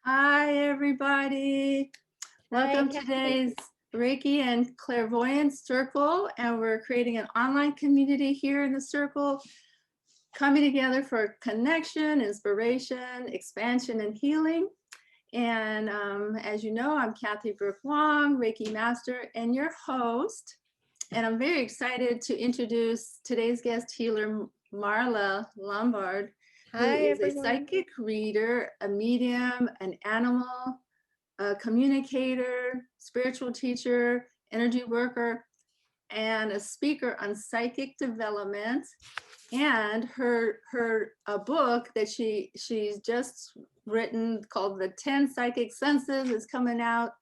Hi, everybody. Hi, Welcome to Kathy. today's Reiki and Clairvoyance Circle. And we're creating an online community here in the circle, coming together for connection, inspiration, expansion, and healing. And as you know, I'm Kathy Brook-Wong, Reiki Master, and your host. And I'm very excited to introduce today's guest healer, Marla Lombard, who Hi, is a everyone. psychic reader, a medium, an animal, a communicator, spiritual teacher, energy worker, and a speaker on psychic development. And her a book that she's just written called The 10 Psychic Senses is coming out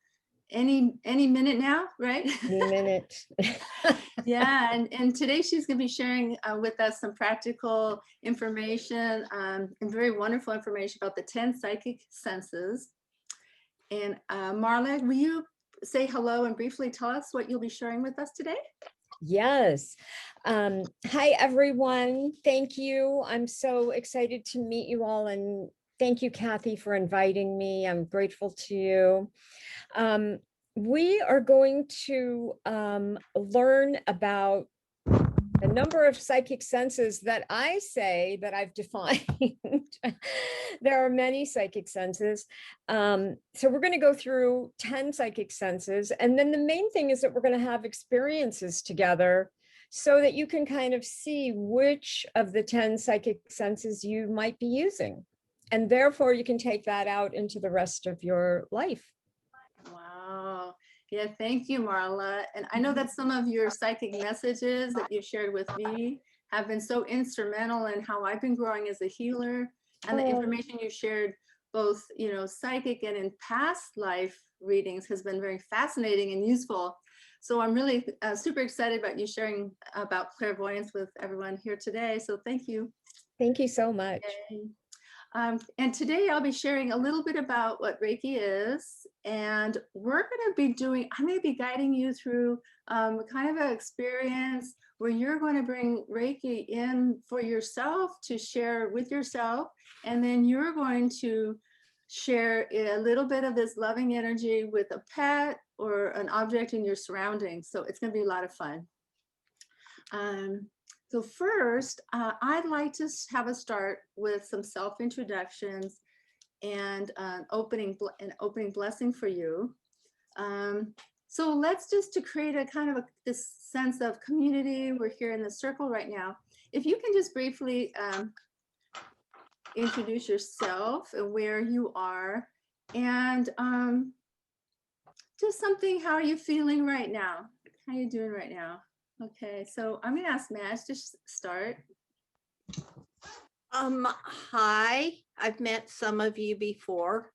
any minute now, right? Any minute. Yeah, and today she's going to be sharing with us some practical information and very wonderful information about the 10 psychic senses. And Marla, will you say hello and briefly tell us what you'll be sharing with us today? Yes. Hi, everyone. Thank you. I'm so excited to meet you all. And thank you, Kathy, for inviting me. I'm grateful to you. We are going to learn about a number of psychic senses that I say that I've defined. There are many psychic senses. So we're going to go through 10 psychic senses. And then the main thing is that we're going to have experiences together so that you can kind of see which of the 10 psychic senses you might be using. And therefore, you can take that out into the rest of your life. Wow. Yeah, thank you, Marla. And I know that some of your psychic messages that you've shared with me have been so instrumental in how I've been growing as a healer. And the Oh, information you shared, both, psychic and in past life readings, has been very fascinating and useful. So I'm really super excited about you sharing about clairvoyance with everyone here today. So thank you. thank you so much. Yay. And today I'll be sharing a little bit about what Reiki is. And we're going to be I'm going to be guiding you through kind of an experience where you're going to bring Reiki in for yourself to share with yourself. And then you're going to share a little bit of this loving energy with a pet or an object in your surroundings. So it's going to be a lot of fun. So first, I'd like to have a start with some self-introductions and an opening blessing for you. So let's just to create a kind of this sense of community. We're here in the circle right now. If you can just briefly introduce yourself and where you are, and just something. How are you feeling right now? How are you doing right now? Okay, so I'm gonna ask Madge to start. Hi, I've met some of you before.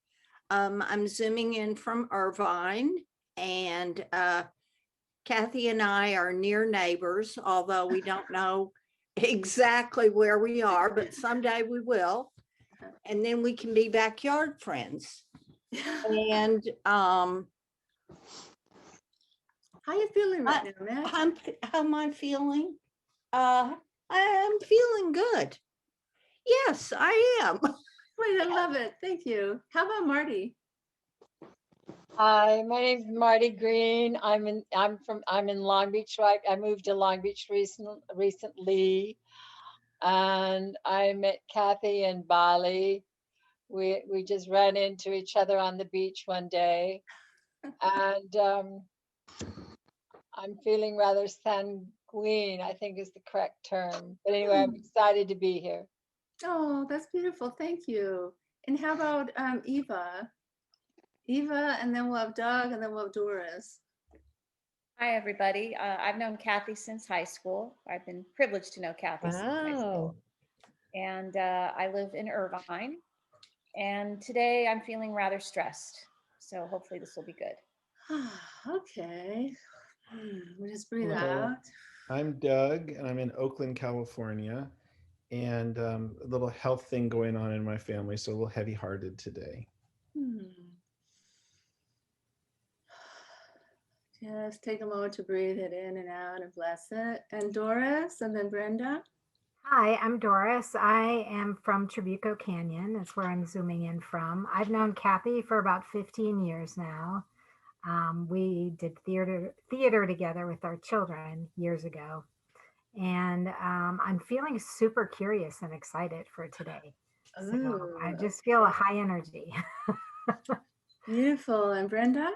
I'm zooming in from Irvine, and Kathy and I are near neighbors, although we don't know exactly where we are, but someday we will. And then we can be backyard friends. And How you feeling right now, Madge? how am I feeling? I am feeling good. Yes, I am. Wait, I love it. Thank you. How about Marty? Hi, my name's Marty Green. I'm in Long Beach, right? I moved to Long Beach recently, and I met Kathy in Bali. We just ran into each other on the beach one day, and I'm feeling rather sanguine, I think is the correct term. But anyway, I'm excited to be here. Oh, that's beautiful. Thank you. And how about Eva? Eva, and then we'll have Doug, and then we'll have Doris. Hi, everybody. I've known Kathy since high school. I've been privileged to know Kathy since high Wow. school. And I live in Irvine. And today I'm feeling rather stressed. So hopefully this will be good. Okay. We just breathe Hello. out. I'm Doug, and I'm in Oakland, California, and a little health thing going on in my family, so a little heavy-hearted today. Just take a moment to breathe it in and out and bless it. And Doris, and then Brenda. Hi, I'm Doris. I am from Trabuco Canyon. That's where I'm zooming in from. I've known Kathy for about 15 years now. We did theater together with our children years ago. And I'm feeling super curious and excited for today. So I Ooh, just feel a high energy. beautiful. And Brenda?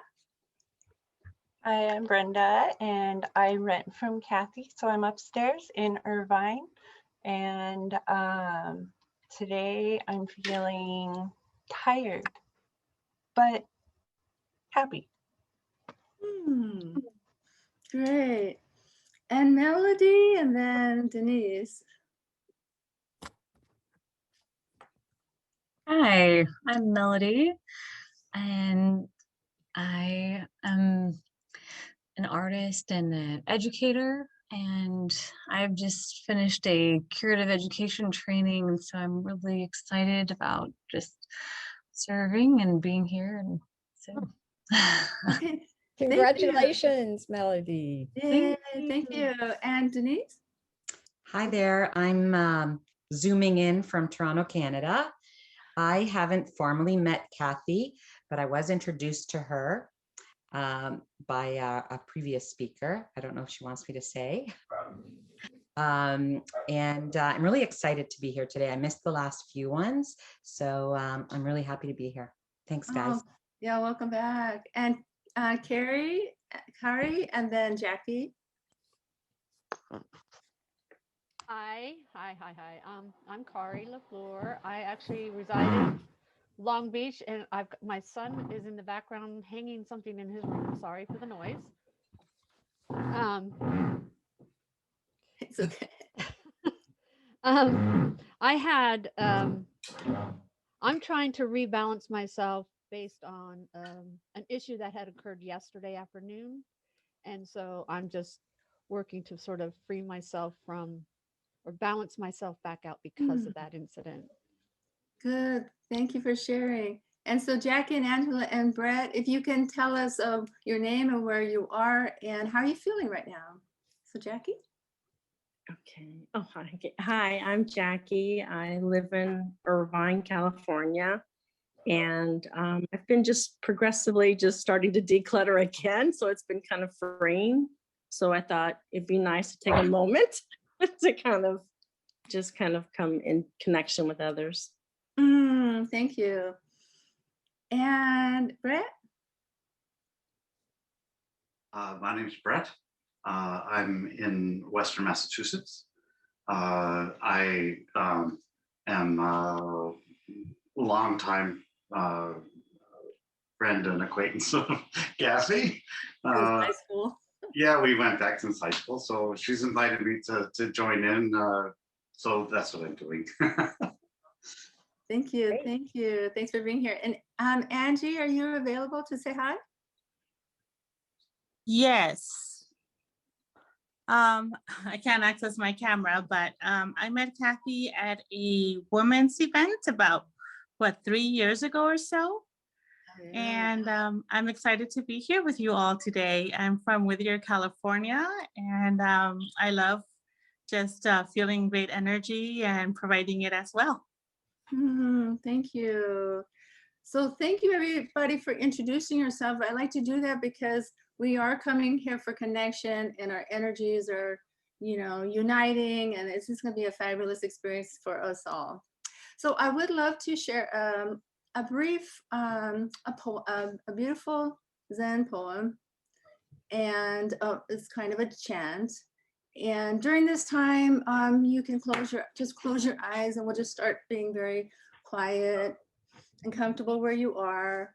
Hi, I'm Brenda, and I rent from Kathy, so I'm upstairs in Irvine. And today I'm feeling tired, but happy. Great. And Melody, and then Denise. Hi, I'm Melody, and I am an artist and an educator, and I've just finished a curative education training, and so I'm really excited about just serving and being here. And so, Okay. Congratulations, Melody. Yay, thank you. And Denise? Hi there, I'm zooming in from Toronto, Canada. I haven't formally met Kathy, but I was introduced to her by a previous speaker. I don't know if she wants me to say. And I'm really excited to be here today. I missed the last few ones, so I'm really happy to be here. Thanks, guys. Oh, yeah, welcome back. And Kari, and then Jackie. Hi. I'm Kari LaFleur. I actually reside in Long Beach, and my son is in the background hanging something in his room. Sorry for the noise. It's okay. I'm trying to rebalance myself based on an issue that had occurred yesterday afternoon, and so I'm just working to sort of free myself from or balance myself back out because of that incident. Good. Thank you for sharing. And so Jackie and Angela and Brett, if you can tell us your name and where you are and how are you feeling right now? So Jackie? Okay. Oh, hi. Hi, I'm Jackie. I live in Irvine, California. And I've been just progressively just starting to declutter again. So it's been kind of freeing. So I thought it'd be nice to take a moment to kind of come in connection with others. Thank you. And Brett? My name is Brett. I'm in Western Massachusetts. I am a longtime friend and acquaintance of Kathy. High school. Yeah, we went back since high school. So she's invited me to join in. So that's what I'm doing. Thank you. Great. Thank you. Thanks for being here. And Angie, are you available to say hi? Yes. I can't access my camera, but I met Kathy at a women's event about 3 years ago or so. Yeah. And I'm excited to be here with you all today. I'm from Whittier, California, and I love just feeling great energy and providing it as well. Thank you. So thank you everybody for introducing yourself. I like to do that because we are coming here for connection and our energies are, uniting, and it's just going to be a fabulous experience for us all. So I would love to share a brief, a beautiful Zen poem, and it's kind of a chant. And during this time, you can close your eyes, and we'll just start being very quiet and comfortable where you are.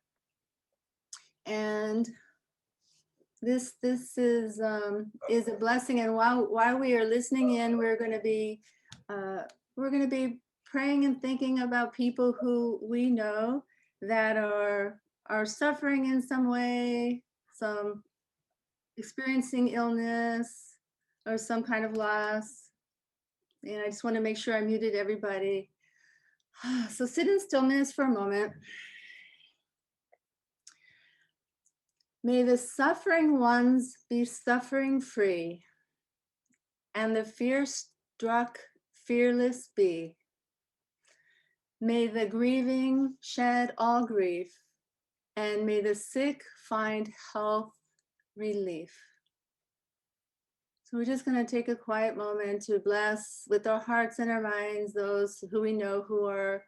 And this is a blessing. And while we are listening in, we're going to be praying and thinking about people who we know that are suffering in some way, some experiencing illness or some kind of loss. And I just want to make sure I muted everybody. So sit in stillness for a moment. May the suffering ones be suffering free, and the fear-struck fearless be. May the grieving shed all grief, and may the sick find health relief. So we're just going to take a quiet moment to bless with our hearts and our minds those who we know who are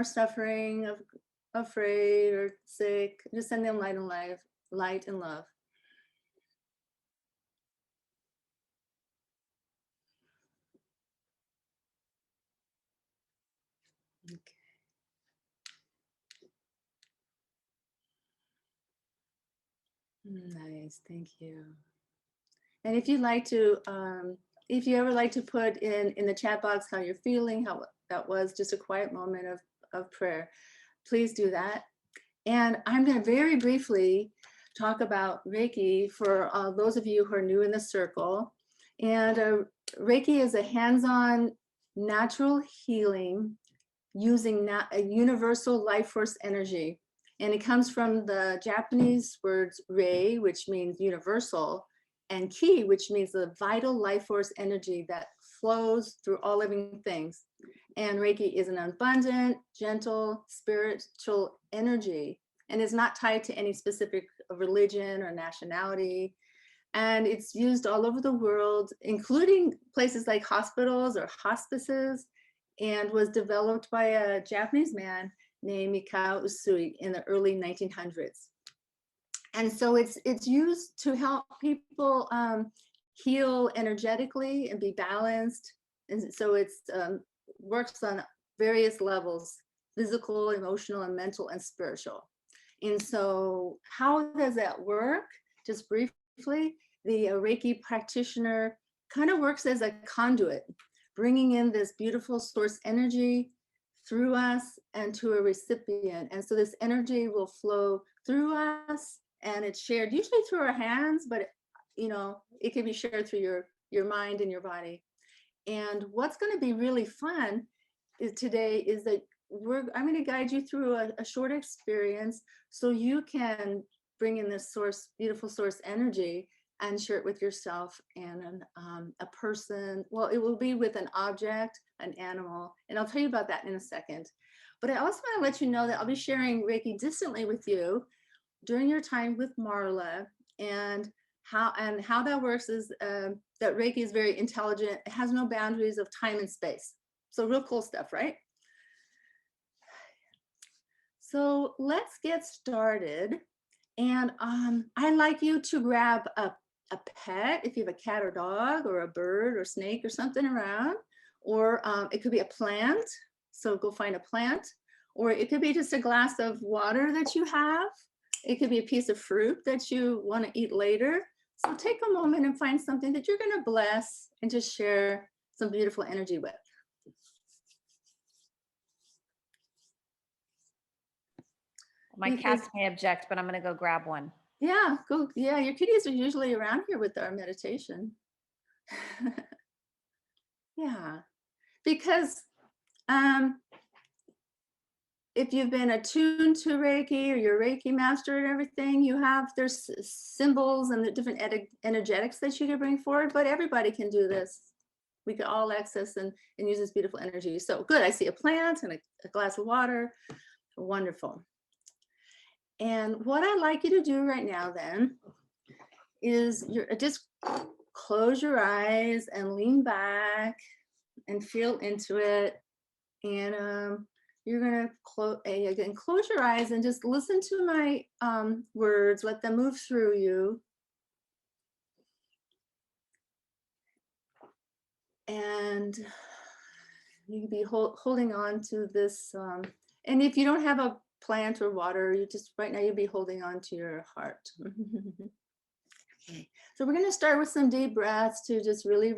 suffering, afraid, or sick. Just send them light and love. Okay. Nice, thank you. And if you'd like to, if you ever like to put in the chat box how you're feeling, how that was just a quiet moment of prayer, please do that. And I'm going to very briefly talk about Reiki for those of you who are new in the circle. And Reiki is a hands-on natural healing using a universal life force energy. And it comes from the Japanese words rei, which means universal, and ki, which means the vital life force energy that flows through all living things. And Reiki is an abundant, gentle, spiritual energy, and is not tied to any specific religion or nationality. And it's used all over the world, including places like hospitals or hospices, and was developed by a Japanese man named Mikao Usui in the early 1900s. And so it's used to help people heal energetically and be balanced. And so it's works on various levels, physical, emotional, and mental, and spiritual. And so how does that work? Just briefly, the Reiki practitioner kind of works as a conduit, bringing in this beautiful source energy through us and to a recipient. And so this energy will flow through us, and it's shared usually through our hands, but it can be shared through your mind and your body. And what's going to be really fun today is that I'm going to guide you through a short experience so you can bring in this beautiful source energy and share it with yourself and a person. Well, it will be with an object, an animal, and I'll tell you about that in a second. But I also want to let you know that I'll be sharing Reiki distantly with you during your time with Marla, and how that works is that Reiki is very intelligent. It has no boundaries of time and space. So real cool stuff, right? So let's get started. And I'd like you to grab a pet, if you have a cat or dog or a bird or snake or something around, or it could be a plant. So go find a plant, or it could be just a glass of water that you have. It could be a piece of fruit that you want to eat later. So take a moment and find something that you're going to bless and just share some beautiful energy with. My cats may object, but I'm going to go grab one. Yeah, go. Yeah, your kitties are usually around here with our meditation. Yeah, because if you've been attuned to Reiki or your Reiki master and everything, there's symbols and the different energetics that you can bring forward, but everybody can do this. We can all access and use this beautiful energy. So good, I see a plant and a glass of water. Wonderful. And what I'd like you to do right now then is just close your eyes and lean back and feel into it. And you're going to again close your eyes and just listen to my words, let them move through you. And you can be holding on to this. And if you don't have a plant or water, right now you'll be holding on to your heart. Okay, so we're going to start with some deep breaths to just really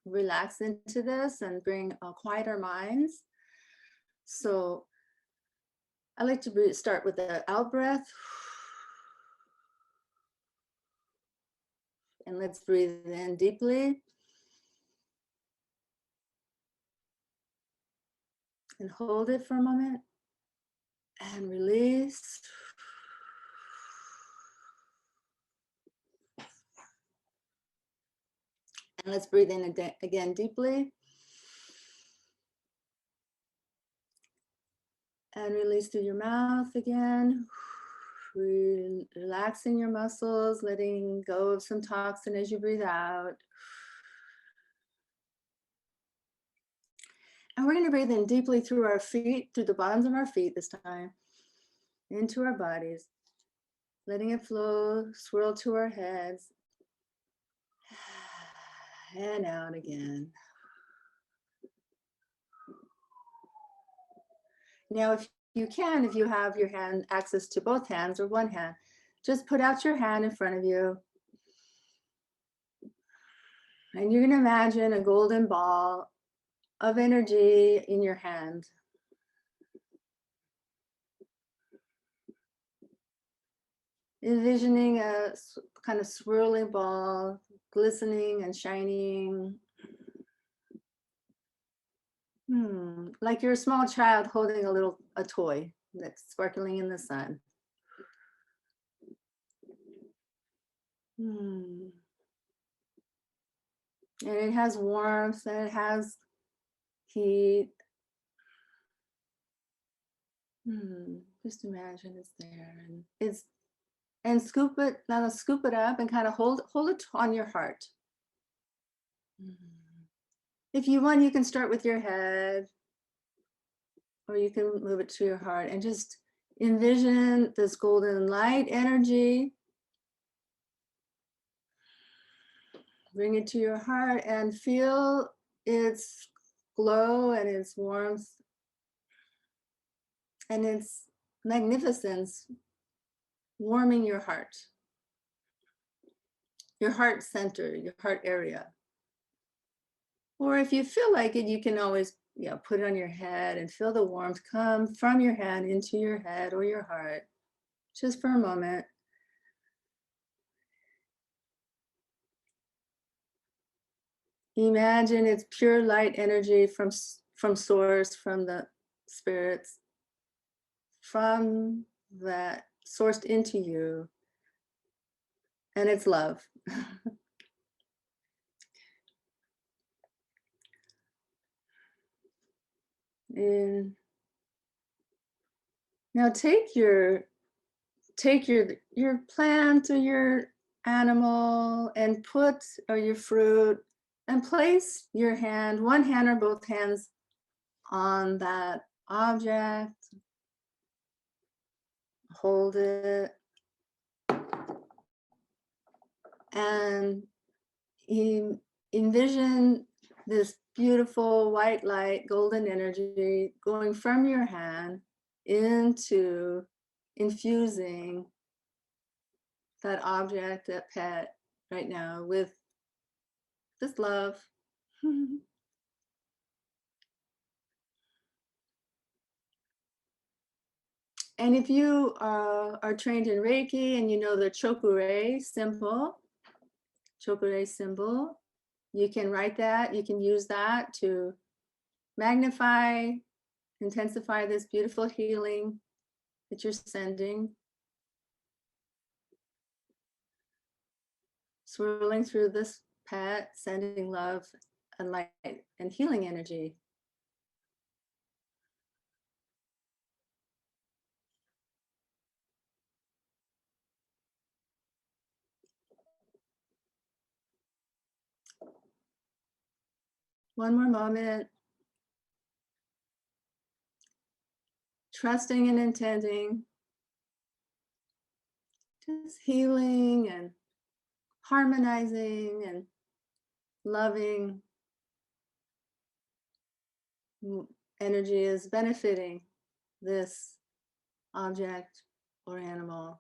relax into this and quiet our minds. So I like to start with the out breath. And let's breathe in deeply. And hold it for a moment. And release. And let's breathe in again deeply. And release through your mouth again. Relaxing your muscles, letting go of some toxin as you breathe out. And we're going to breathe in deeply through our feet, through the bottoms of our feet this time, into our bodies, letting it flow, swirl to our heads, and out again. Now, if you can, if you have your hand access to both hands or one hand, just put out your hand in front of you. And you're going to imagine a golden ball of energy in your hand. Envisioning a kind of swirling ball, glistening and shining. Like you're a small child holding a toy that's sparkling in the sun. And it has warmth and it has heat. Just imagine it's there, and scoop it up and kind of hold it on your heart. If you want, you can start with your head, or you can move it to your heart and just envision this golden light energy. Bring it to your heart and feel its glow and its warmth and its magnificence warming your heart center, your heart area. Or if you feel like it, you can always put it on your head and feel the warmth come from your hand into your head or your heart, just for a moment. Imagine it's pure light energy from source, from the spirits, from that sourced into you, and it's love. And now take your plant or your animal and or your fruit, and place your hand, one hand or both hands, on that object. Hold it and envision this beautiful white light, golden energy going from your hand into infusing that object, that pet right now with this love. And if you are trained in Reiki and you know the Chokure symbol, you can write that, you can use that to magnify, intensify this beautiful healing that you're sending. Swirling through this pet, sending love and light and healing energy. One more moment. Trusting and intending. Just healing and harmonizing and loving energy is benefiting this object or animal.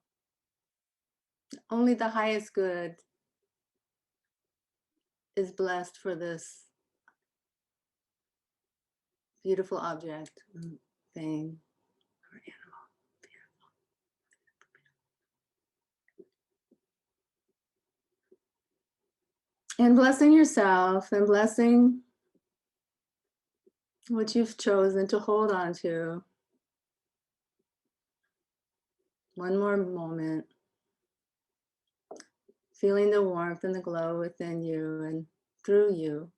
Only the highest good is blessed for this beautiful object, thing, or animal. And blessing yourself and blessing what you've chosen to hold on to. One more moment. Feeling the warmth and the glow within you and through you.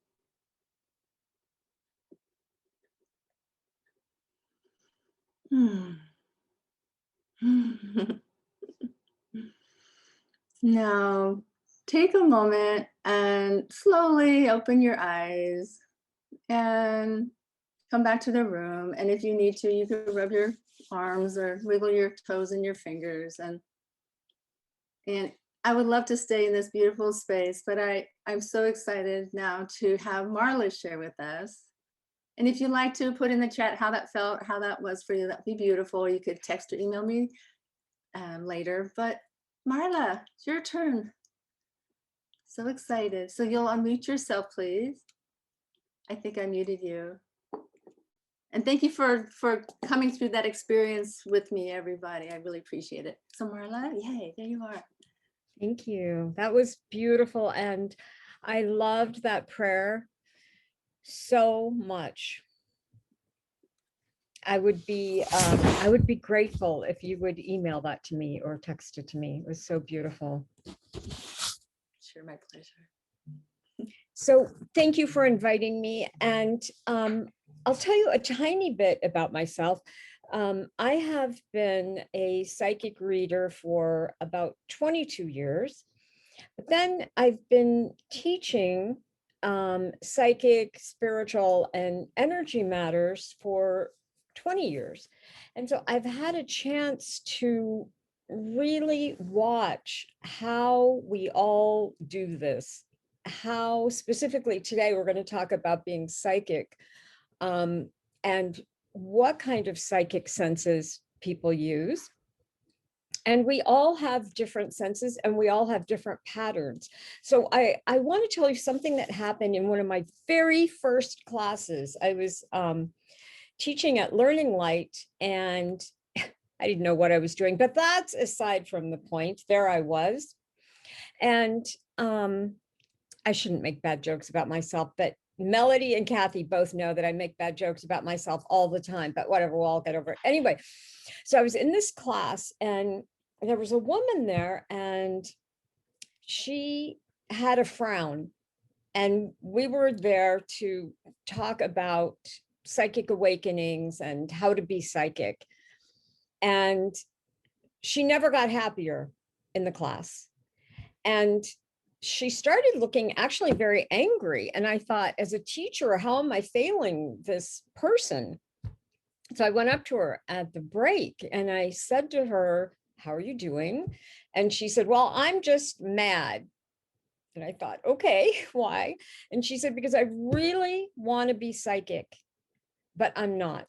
Now, take a moment and slowly open your eyes and come back to the room. And if you need to, you can rub your arms or wiggle your toes and your fingers. And I would love to stay in this beautiful space, but I'm so excited now to have Marla share with us. And if you'd like to put in the chat how that felt, how that was for you, that'd be beautiful. You could text or email me later. But Marla, it's your turn. So excited. So you'll unmute yourself, please. I think I muted you. And thank you for coming through that experience with me, everybody. I really appreciate it. So Marla, yay, there you are. Thank you. That was beautiful. And I loved that prayer so much. I would be grateful if you would email that to me or text it to me. It was so beautiful. Sure, my pleasure. So thank you for inviting me. And I'll tell you a tiny bit about myself. I have been a psychic reader for about 22 years. But then I've been teaching psychic, spiritual, and energy matters for 20 years. And so I've had a chance to really watch how we all do this, how specifically today we're going to talk about being psychic and what kind of psychic senses people use. And we all have different senses and we all have different patterns. So I want to tell you something that happened in one of my very first classes. I was teaching at Learning Light and I didn't know what I was doing, but that's aside from the point. There I was. And I shouldn't make bad jokes about myself, but Melody and Kathy both know that I make bad jokes about myself all the time, but whatever, we'll all get over it. Anyway, so I was in this class and there was a woman there and she had a frown and we were there to talk about psychic awakenings and how to be psychic. And she never got happier in the class. And she started looking actually very angry. And I thought, as a teacher, how am I failing this person? So I went up to her at the break and I said to her, how are you doing? And she said, well, I'm just mad. And I thought, okay, why? And she said, because I really want to be psychic, but I'm not.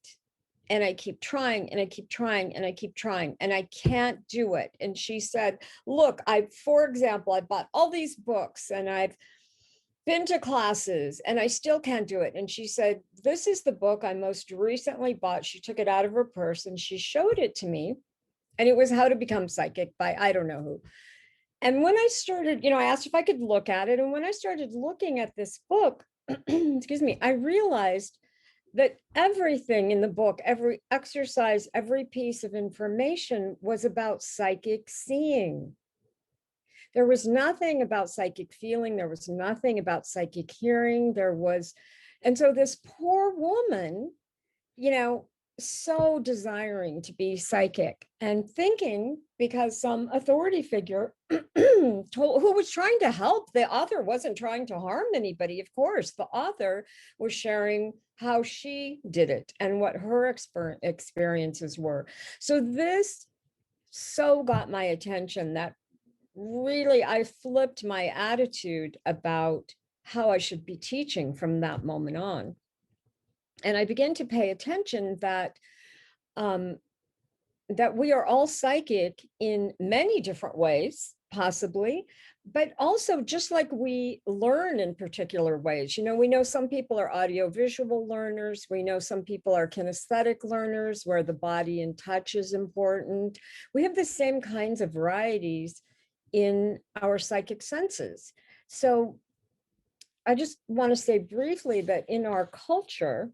And I keep trying and I keep trying and I keep trying and I can't do it. And she said, look, for example, I bought all these books and I've been to classes and I still can't do it. And she said, this is the book I most recently bought. She took it out of her purse and she showed it to me. And it was How to Become Psychic by I don't know who. And when I started, I asked if I could look at it. And when I started looking at this book, excuse me, I realized that everything in the book, every exercise, every piece of information was about psychic seeing. There was nothing about psychic feeling. There was nothing about psychic hearing. And so this poor woman, so desiring to be psychic and thinking because some authority figure who was trying to help, the author wasn't trying to harm anybody. Of course, the author was sharing how she did it and what her experiences were. So this so got my attention that really I flipped my attitude about how I should be teaching from that moment on. And I began to pay attention that that we are all psychic in many different ways, possibly, but also just like we learn in particular ways. We know some people are audiovisual learners. We know some people are kinesthetic learners where the body and touch is important. We have the same kinds of varieties in our psychic senses. So I just want to say briefly that in our culture,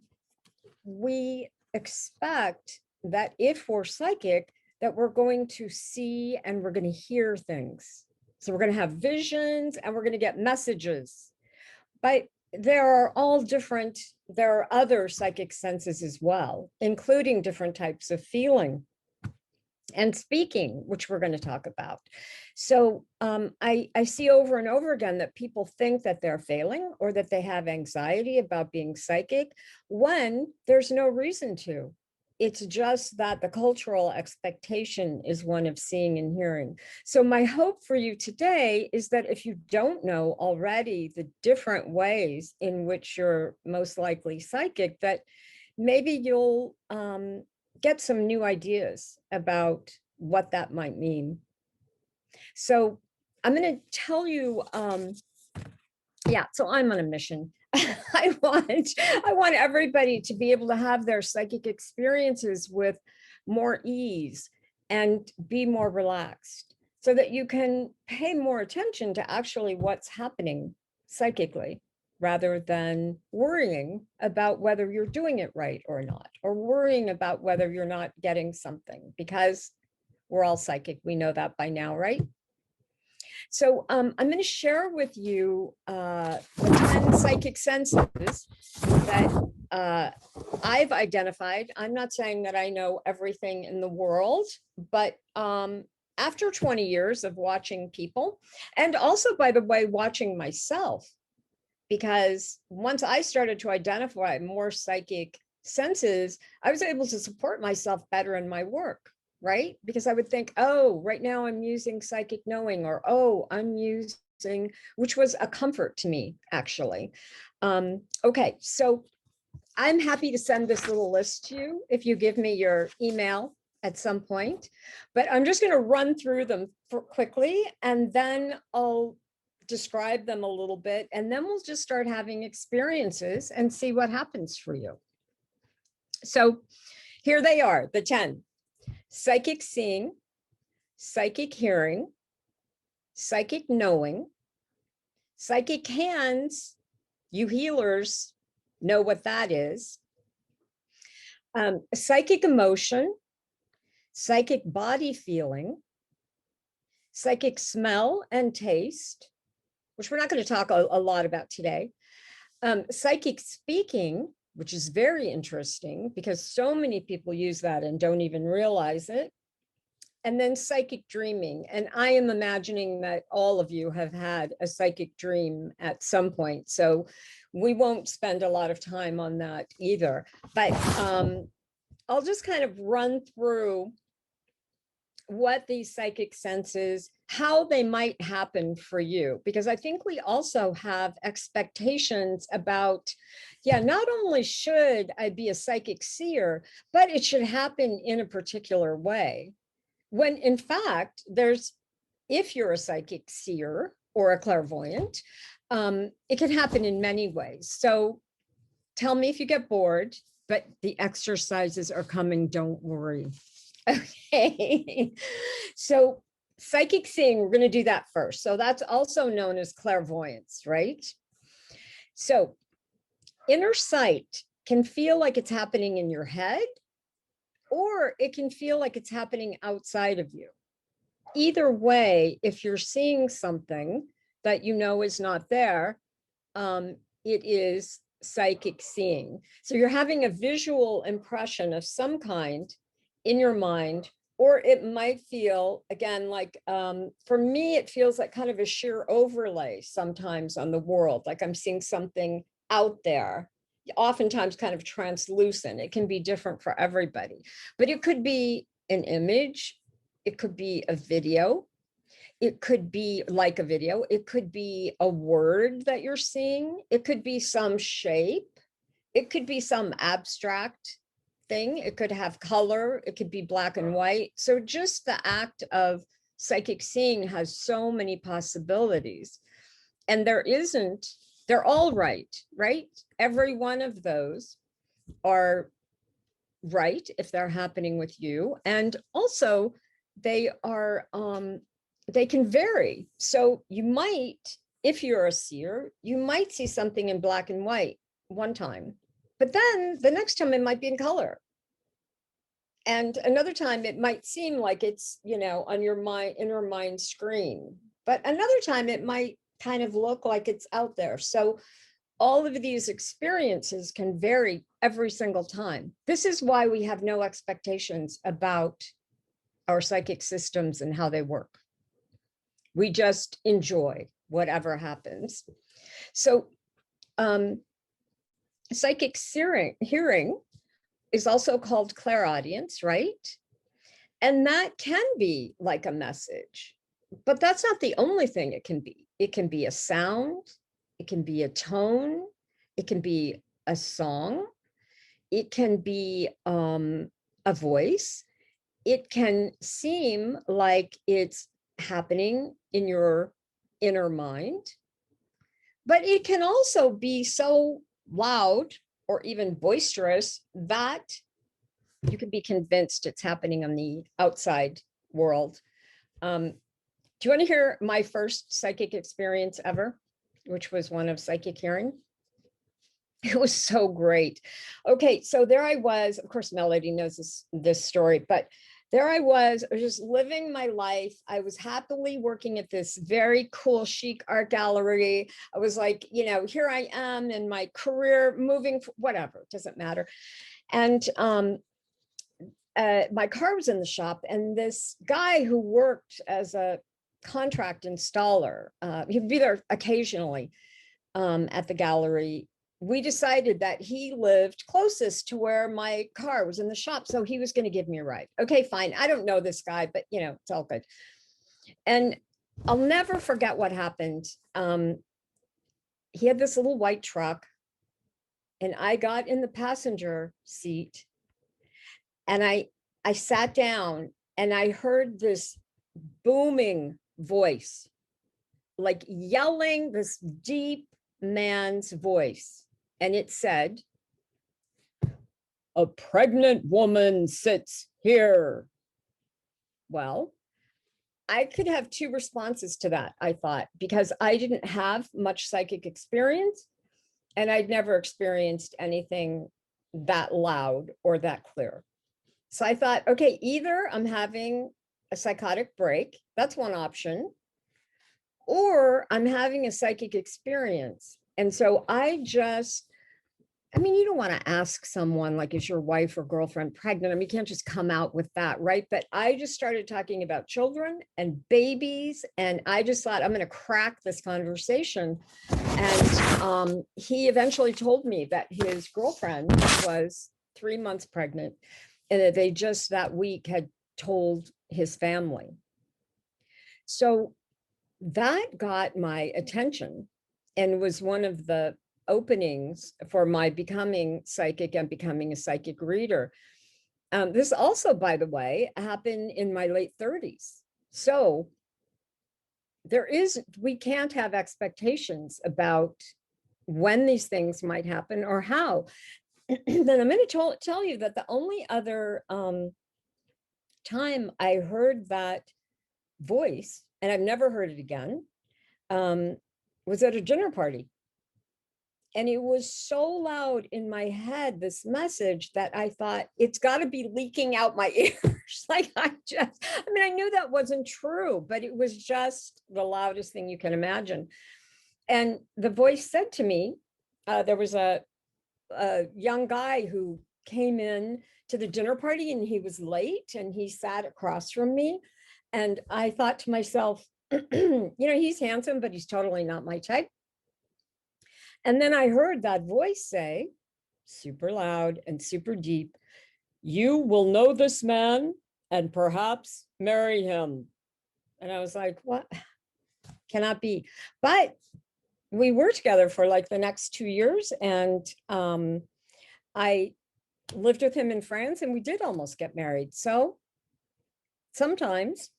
we expect that if we're psychic, that we're going to see and we're going to hear things. So we're going to have visions and we're going to get messages. But there are other psychic senses as well, including different types of feeling and speaking, which we're going to talk about. So I see over and over again that people think that they're failing or that they have anxiety about being psychic when there's no reason to. It's just that the cultural expectation is one of seeing and hearing. So my hope for you today is that if you don't know already the different ways in which you're most likely psychic, that maybe you'll get some new ideas about what that might mean. So I'm going to tell you, so I'm on a mission. I want everybody to be able to have their psychic experiences with more ease and be more relaxed so that you can pay more attention to actually what's happening psychically, rather than worrying about whether you're doing it right or not, or worrying about whether you're not getting something, because we're all psychic. We know that by now, right? So I'm going to share with you the 10 psychic senses that I've identified. I'm not saying that I know everything in the world, but after 20 years of watching people, and also, by the way, watching myself, because once I started to identify more psychic senses, I was able to support myself better in my work, right? Because I would think, oh, right now I'm using psychic knowing, or, oh, I'm using, which was a comfort to me, actually. Okay, so I'm happy to send this little list to you if you give me your email at some point, but I'm just going to run through them quickly, and then I'll describe them a little bit, and then we'll just start having experiences and see what happens for you. So here they are, the 10: psychic seeing, psychic hearing, psychic knowing, psychic hands. You healers know what that is. Psychic emotion, psychic body feeling, psychic smell and taste, which we're not going to talk a lot about today. Psychic speaking, which is very interesting because so many people use that and don't even realize it. And then psychic dreaming. And I am imagining that all of you have had a psychic dream at some point. So we won't spend a lot of time on that either. But I'll just kind of run through what these psychic senses, how they might happen for you, because I think we also have expectations about, not only should I be a psychic seer, but it should happen in a particular way. When in fact, if you're a psychic seer or a clairvoyant, it can happen in many ways. So tell me if you get bored, but the exercises are coming, don't worry. Okay, so psychic seeing, we're going to do that first. So that's also known as clairvoyance, right? So inner sight can feel like it's happening in your head, or it can feel like it's happening outside of you. Either way, if you're seeing something that you know is not there, it is psychic seeing. So you're having a visual impression of some kind in your mind, or it might feel, again, like for me, it feels like kind of a sheer overlay sometimes on the world, like I'm seeing something out there, oftentimes kind of translucent. It can be different for everybody, but it could be an image, it could be a video, it could be like a video, it could be a word that you're seeing, it could be some shape, it could be some abstract thing, it could have color, it could be black and white. So just the act of psychic seeing has so many possibilities. And they're all right? Every one of those are right if they're happening with you. And also they can vary. So you might, if you're a seer, you might see something in black and white one time, but then the next time it might be in color. And another time it might seem like it's, on your inner mind screen, but another time it might kind of look like it's out there. So all of these experiences can vary every single time. This is why we have no expectations about our psychic systems and how they work. We just enjoy whatever happens. So psychic hearing is also called clairaudience, right? And that can be like a message, but that's not the only thing it can be. It can be a sound, it can be a tone, it can be a song, it can be a voice. It can seem like it's happening in your inner mind, but it can also be so loud or even boisterous that you can be convinced it's happening on the outside world. Do you want to hear my first psychic experience ever, which was one of psychic hearing? It was so great. Okay, so there I was. Of course, Melody knows this story, but there I was just living my life. I was happily working at this very cool, chic art gallery. I was like, you know, here I am in my career, moving, whatever, doesn't matter. And my car was in the shop, and this guy who worked as a contract installer, he'd be there occasionally at the gallery. We decided that he lived closest to where my car was in the shop, so he was going to give me a ride. Okay, fine. I don't know this guy, but you know, it's all good. And I'll never forget what happened. He had this little white truck, and I got in the passenger seat, and I sat down, and I heard this booming voice, like yelling, this deep man's voice. And it said, "A pregnant woman sits here." Well, I could have two responses to that, I thought, because I didn't have much psychic experience, and I'd never experienced anything that loud or that clear. So I thought, okay, either I'm having a psychotic break, that's one option, or I'm having a psychic experience. And so I mean, you don't want to ask someone like, is your wife or girlfriend pregnant? I mean, you can't just come out with that, right? But I just started talking about children and babies, and I just thought, I'm going to crack this conversation. And he eventually told me that his girlfriend was 3 months pregnant, and that they just that week had told his family. So that got my attention and was one of the openings for my becoming psychic and becoming a psychic reader. This also, by the way, happened in my late 30s. So we can't have expectations about when these things might happen or how. Then I'm going to tell you that the only other time I heard that voice, and I've never heard it again, was at a dinner party. And it was so loud in my head, this message, that I thought, it's got to be leaking out my ears. Like I mean, I knew that wasn't true, but it was just the loudest thing you can imagine. And the voice said to me, there was a young guy who came in to the dinner party, and he was late, and he sat across from me. And I thought to myself, you know, he's handsome, but he's totally not my type. And then I heard that voice say, super loud and super deep, "You will know this man and perhaps marry him." And I was like, what? Cannot be. But we were together for like the next 2 years, and I lived with him in France, and we did almost get married. So sometimes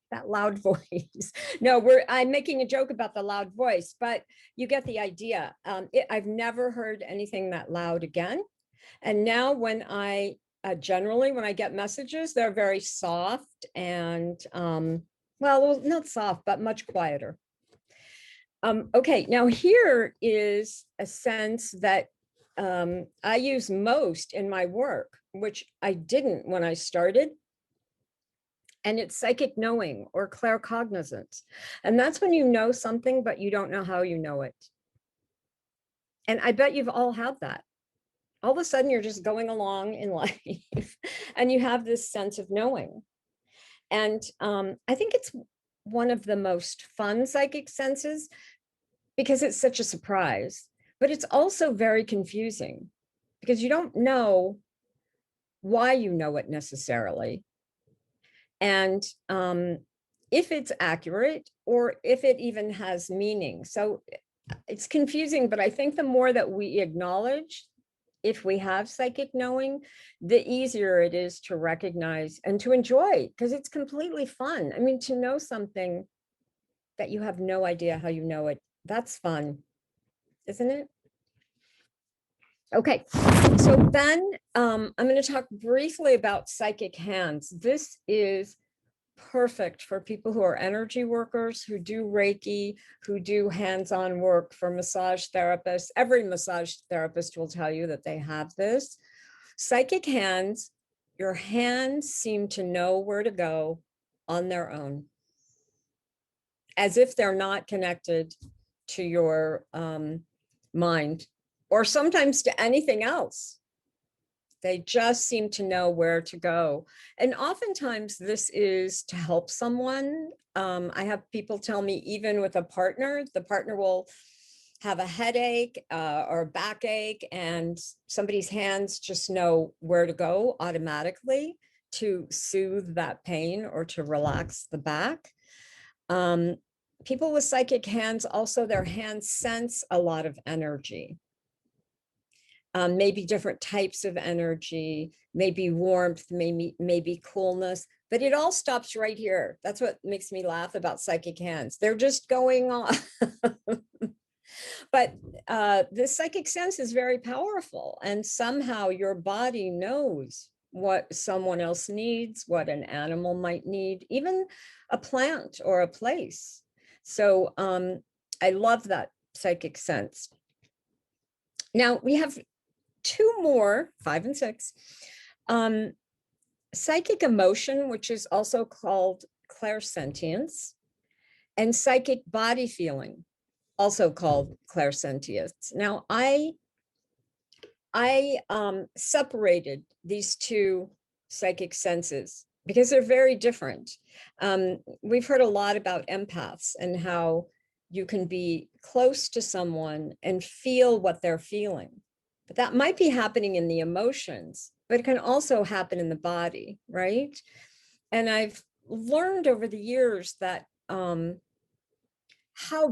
that loud voice. No, I'm making a joke about the loud voice, but you get the idea. I've never heard anything that loud again. And now when I generally, when I get messages, they're very soft and, well, not soft, but much quieter. Okay, now here is a sense that I use most in my work, which I didn't when I started. And it's psychic knowing or claircognizance. And that's when you know something, but you don't know how you know it. And I bet you've all had that. All of a sudden, you're just going along in life and you have this sense of knowing. And I think it's one of the most fun psychic senses because it's such a surprise, but it's also very confusing because you don't know why you know it necessarily. And if it's accurate or if it even has meaning. So it's confusing, but I think the more that we acknowledge if we have psychic knowing, the easier it is to recognize and to enjoy, because it's completely fun. I mean, to know something that you have no idea how you know it, that's fun, isn't it? Okay, so then I'm going to talk briefly about psychic hands. This is perfect for people who are energy workers, who do Reiki, who do hands-on work, for massage therapists. Every massage therapist will tell you that they have this. Psychic hands, your hands seem to know where to go on their own, as if they're not connected to your mind, or sometimes to anything else. They just seem to know where to go. And oftentimes this is to help someone. I have people tell me, even with a partner, the partner will have a headache or a backache, and somebody's hands just know where to go automatically to soothe that pain or to relax the back. People with psychic hands, also their hands sense a lot of energy. Maybe different types of energy, maybe warmth, maybe coolness, but it all stops right here. That's what makes me laugh about psychic hands. They're just going on. But the psychic sense is very powerful, and somehow your body knows what someone else needs, what an animal might need, even a plant or a place. So I love that psychic sense. Now we have two more, 5 and 6. Psychic emotion, which is also called clairsentience, and psychic body feeling, also called clairsentience. Now, I separated these two psychic senses because they're very different. We've heard a lot about empaths and how you can be close to someone and feel what they're feeling. But that might be happening in the emotions, but it can also happen in the body, right? And I've learned over the years that how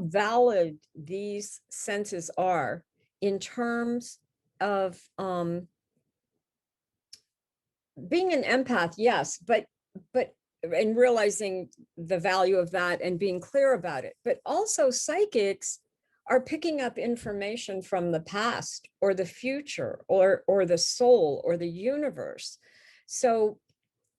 valid these senses are in terms of being an empath, yes, but and realizing the value of that and being clear about it. But also psychics are picking up information from the past or the future or the soul or the universe. So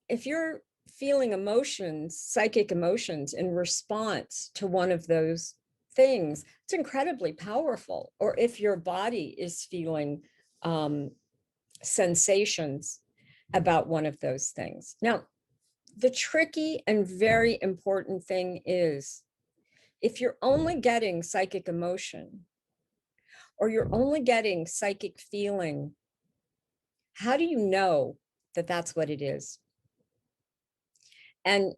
if you're feeling emotions, psychic emotions, in response to one of those things, it's incredibly powerful. Or if your body is feeling sensations about one of those things. Now, the tricky and very important thing is, if you're only getting psychic emotion or you're only getting psychic feeling, how do you know that that's what it is? And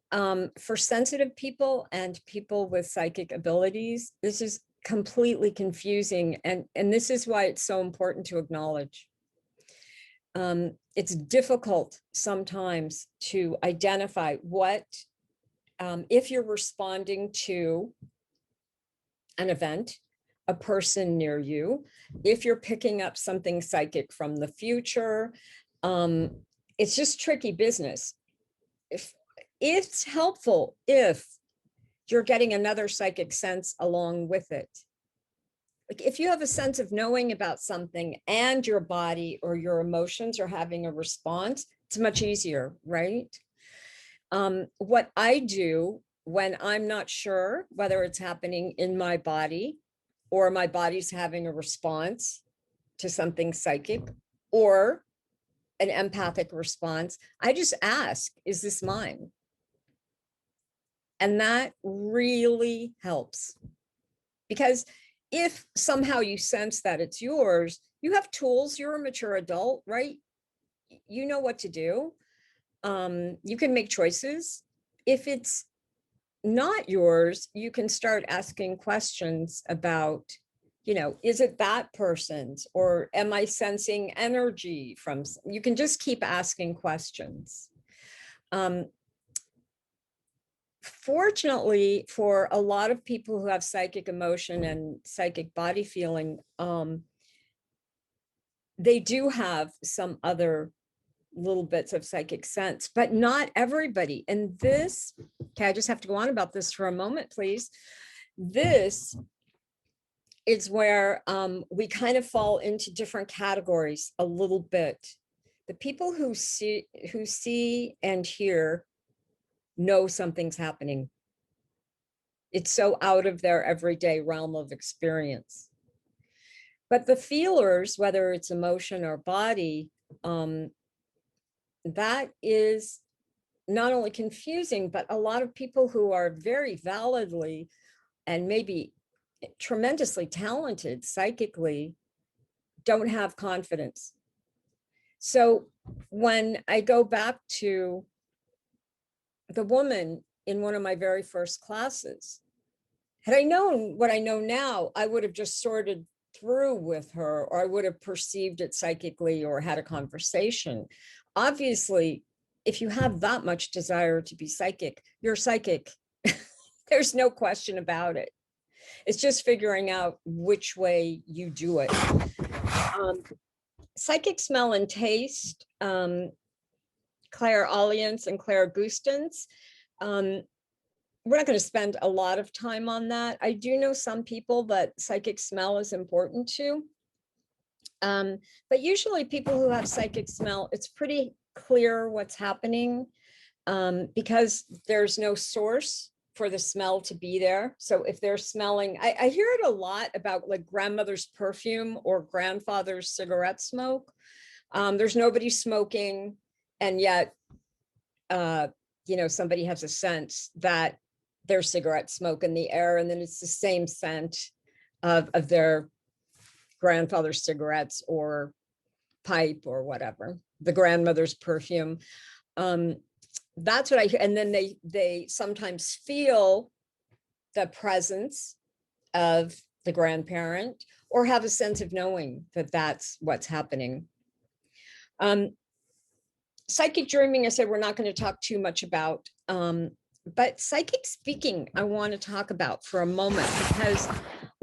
for sensitive people and people with psychic abilities, this is completely confusing. And this is why it's so important to acknowledge. It's difficult sometimes to identify what, if you're responding to an event, a person near you, if you're picking up something psychic from the future, it's just tricky business. If it's helpful if you're getting another psychic sense along with it. Like if you have a sense of knowing about something and your body or your emotions are having a response, it's much easier, right? What I do when I'm not sure whether it's happening in my body or my body's having a response to something psychic or an empathic response, I just ask, is this mine? And that really helps, because if somehow you sense that it's yours, you have tools. You're a mature adult, right? You know what to do. You can make choices. If it's not yours, you can start asking questions about, is it that person's, or am I sensing energy from, you can just keep asking questions. Fortunately, for a lot of people who have psychic emotion and psychic body feeling, they do have some other little bits of psychic sense, but not everybody. And this, okay, I just have to go on about this for a moment, please. This is where we kind of fall into different categories a little bit. The people who see and hear know something's happening. It's so out of their everyday realm of experience. But the feelers, whether it's emotion or body, that is not only confusing, but a lot of people who are very validly and maybe tremendously talented psychically don't have confidence. So when I go back to the woman in one of my very first classes, had I known what I know now, I would have just sorted through with her, or I would have perceived it psychically or had a conversation. Obviously, if you have that much desire to be psychic, you're psychic. There's no question about it. It's just figuring out which way you do it. Psychic smell and taste, clairvoyance and clairgustance. We're not going to spend a lot of time on that. I do know some people that psychic smell is important to. But usually people who have psychic smell, it's pretty clear what's happening because there's no source for the smell to be there. So if they're smelling, I hear it a lot about like grandmother's perfume or grandfather's cigarette smoke. There's nobody smoking, and yet, somebody has a sense that there's cigarette smoke in the air, and then it's the same scent of their grandfather's cigarettes or pipe or whatever, the grandmother's perfume. That's what I hear. And then they sometimes feel the presence of the grandparent or have a sense of knowing that that's what's happening. Psychic dreaming, I said we're not going to talk too much about, but psychic speaking I want to talk about for a moment, because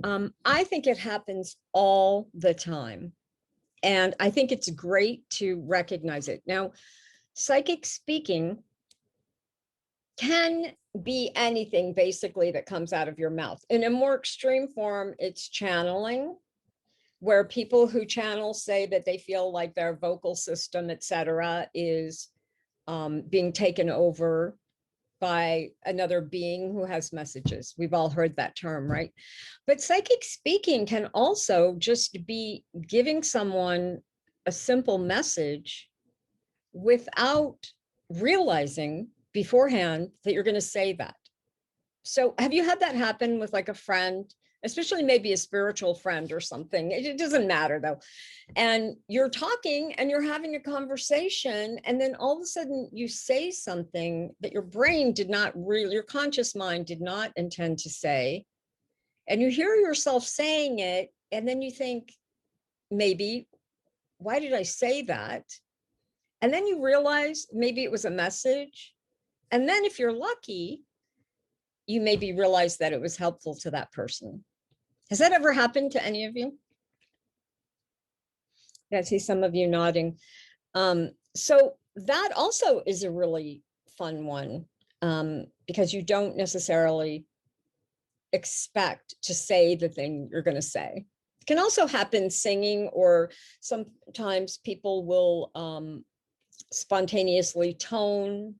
I think it happens all the time. And I think it's great to recognize it. Now, psychic speaking can be anything basically that comes out of your mouth. In a more extreme form, it's channeling, where people who channel say that they feel like their vocal system, etc., is being taken over by another being who has messages. We've all heard that term, right? But psychic speaking can also just be giving someone a simple message without realizing beforehand that you're going to say that. So have you had that happen with like a friend, especially maybe a spiritual friend or something? It doesn't matter though. And you're talking and you're having a conversation, and then all of a sudden you say something that your brain did not really, your conscious mind did not intend to say. And you hear yourself saying it, and then you think, maybe, why did I say that? And then you realize maybe it was a message. And then if you're lucky, you maybe realize that it was helpful to that person. Has that ever happened to any of you? Yeah, I see some of you nodding. So that also is a really fun one, because you don't necessarily expect to say the thing you're going to say. It can also happen singing, or sometimes people will spontaneously tone,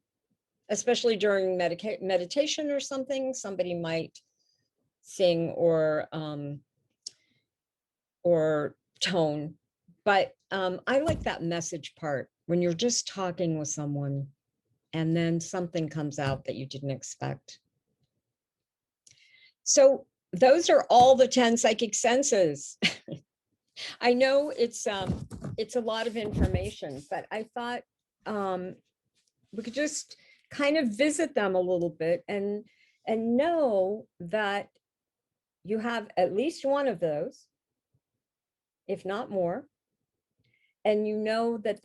especially during meditation or something. Somebody might sing or tone. But I like that message part, when you're just talking with someone and then something comes out that you didn't expect. So those are all the 10 psychic senses. I know it's a lot of information, but I thought we could just kind of visit them a little bit and know that you have at least one of those, if not more. And you know that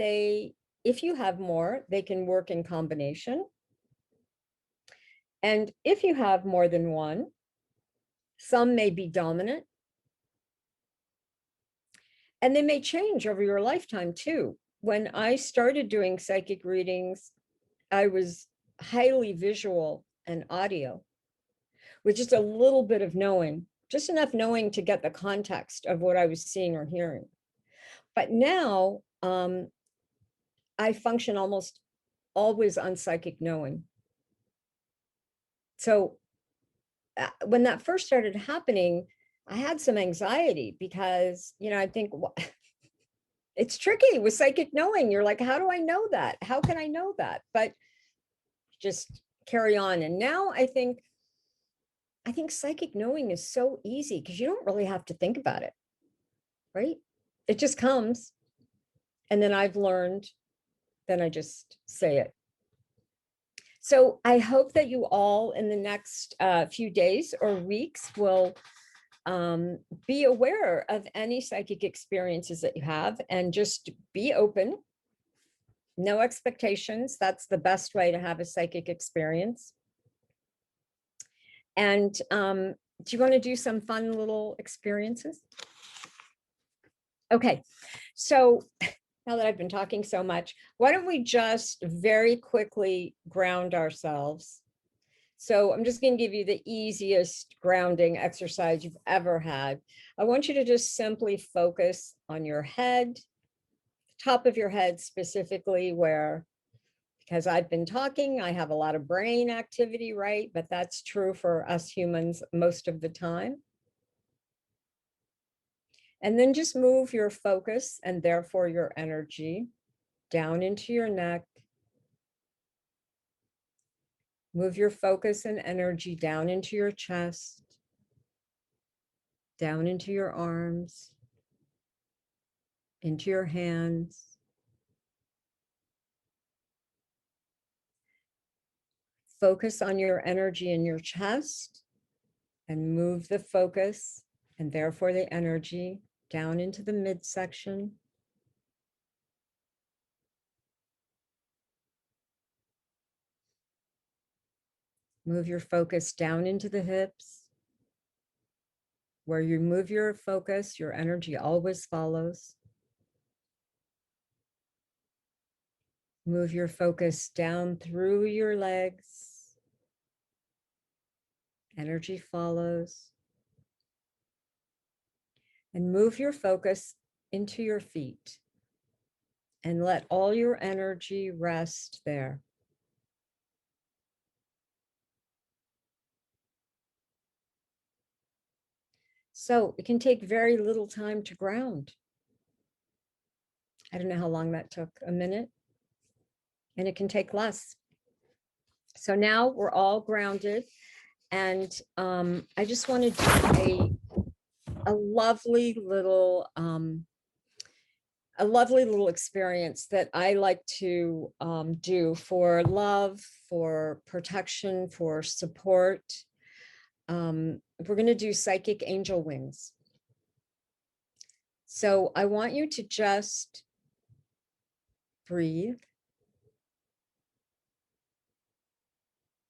if you have more, they can work in combination. And if you have more than one, some may be dominant. And they may change over your lifetime too. When I started doing psychic readings, I was highly visual and audio, with just a little bit of knowing, just enough knowing to get the context of what I was seeing or hearing. But now I function almost always on psychic knowing. So when that first started happening, I had some anxiety because, I think it's tricky with psychic knowing. You're like, how do I know that? How can I know that? But just carry on. And now I think psychic knowing is so easy because you don't really have to think about it, right? It just comes. And then I've learned, then I just say it. So I hope that you all in the next few days or weeks will be aware of any psychic experiences that you have and just be open. No expectations. That's the best way to have a psychic experience. And do you want to do some fun little experiences? Okay, so now that I've been talking so much, why don't we just very quickly ground ourselves? So I'm just going to give you the easiest grounding exercise you've ever had. I want you to just simply focus on your head, top of your head specifically, where, because I've been talking, I have a lot of brain activity, right? But that's true for us humans most of the time. And then just move your focus and therefore your energy down into your neck. Move your focus and energy down into your chest, down into your arms, into your hands. Focus on your energy in your chest and move the focus and therefore the energy down into the midsection. Move your focus down into the hips. Where you move your focus, your energy always follows. Move your focus down through your legs. Energy follows. And move your focus into your feet. And let all your energy rest there. So it can take very little time to ground. I don't know how long that took, a minute, and it can take less. So now we're all grounded, and I just want to do a lovely little experience that I like to do for love, for protection, for support. We're going to do psychic angel wings. So I want you to just breathe.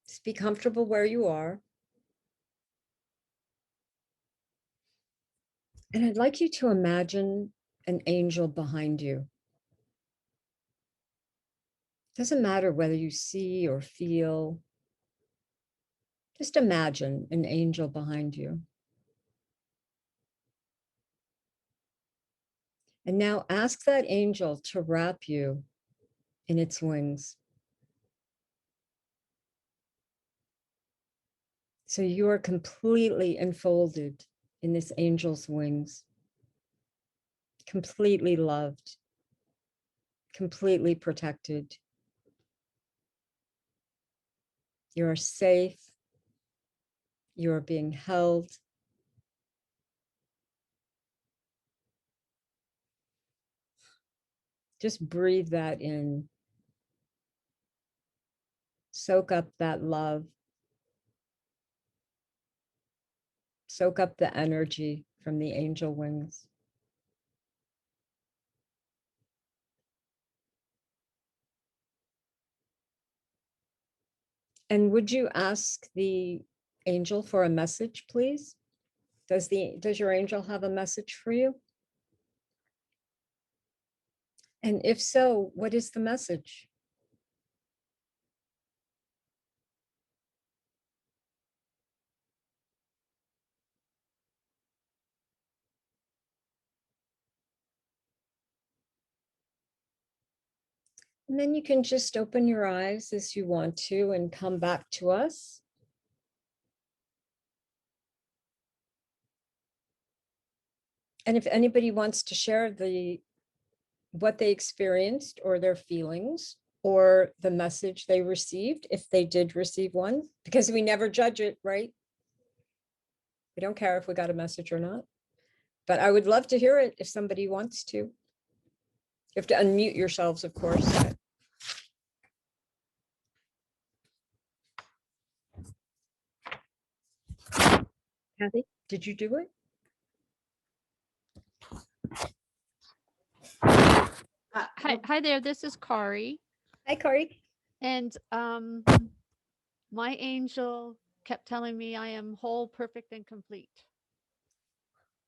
Just be comfortable where you are. And I'd like you to imagine an angel behind you. Doesn't matter whether you see or feel. Just imagine an angel behind you. And now ask that angel to wrap you in its wings. So you are completely enfolded in this angel's wings, completely loved, completely protected. You are safe. You are being held Just breathe that in. Soak up that love. Soak up the energy from the angel wings. And would you ask the angel for a message, please? Does your angel have a message for you? And if so, what is the message? And then you can just open your eyes as you want to and come back to us. And if anybody wants to share what they experienced or their feelings or the message they received, if they did receive one, because we never judge it, right? We don't care if we got a message or not. But I would love to hear it if somebody wants to. You have to unmute yourselves, of course. Kathy, did you do it? Hi there, this is Kari. Hi, Kari. And my angel kept telling me I am whole, perfect, and complete.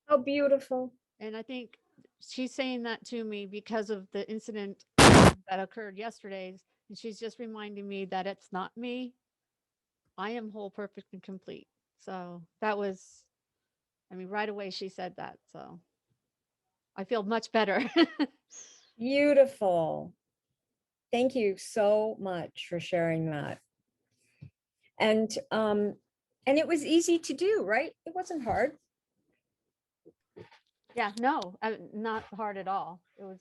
How beautiful. And I think she's saying that to me because of the incident that occurred yesterday. And she's just reminding me that it's not me. I am whole, perfect, and complete. So that was, I mean, right away she said that. So I feel much better. Beautiful. Thank you so much for sharing that. And it was easy to do, right? It wasn't hard. Yeah, no, not hard at all. It was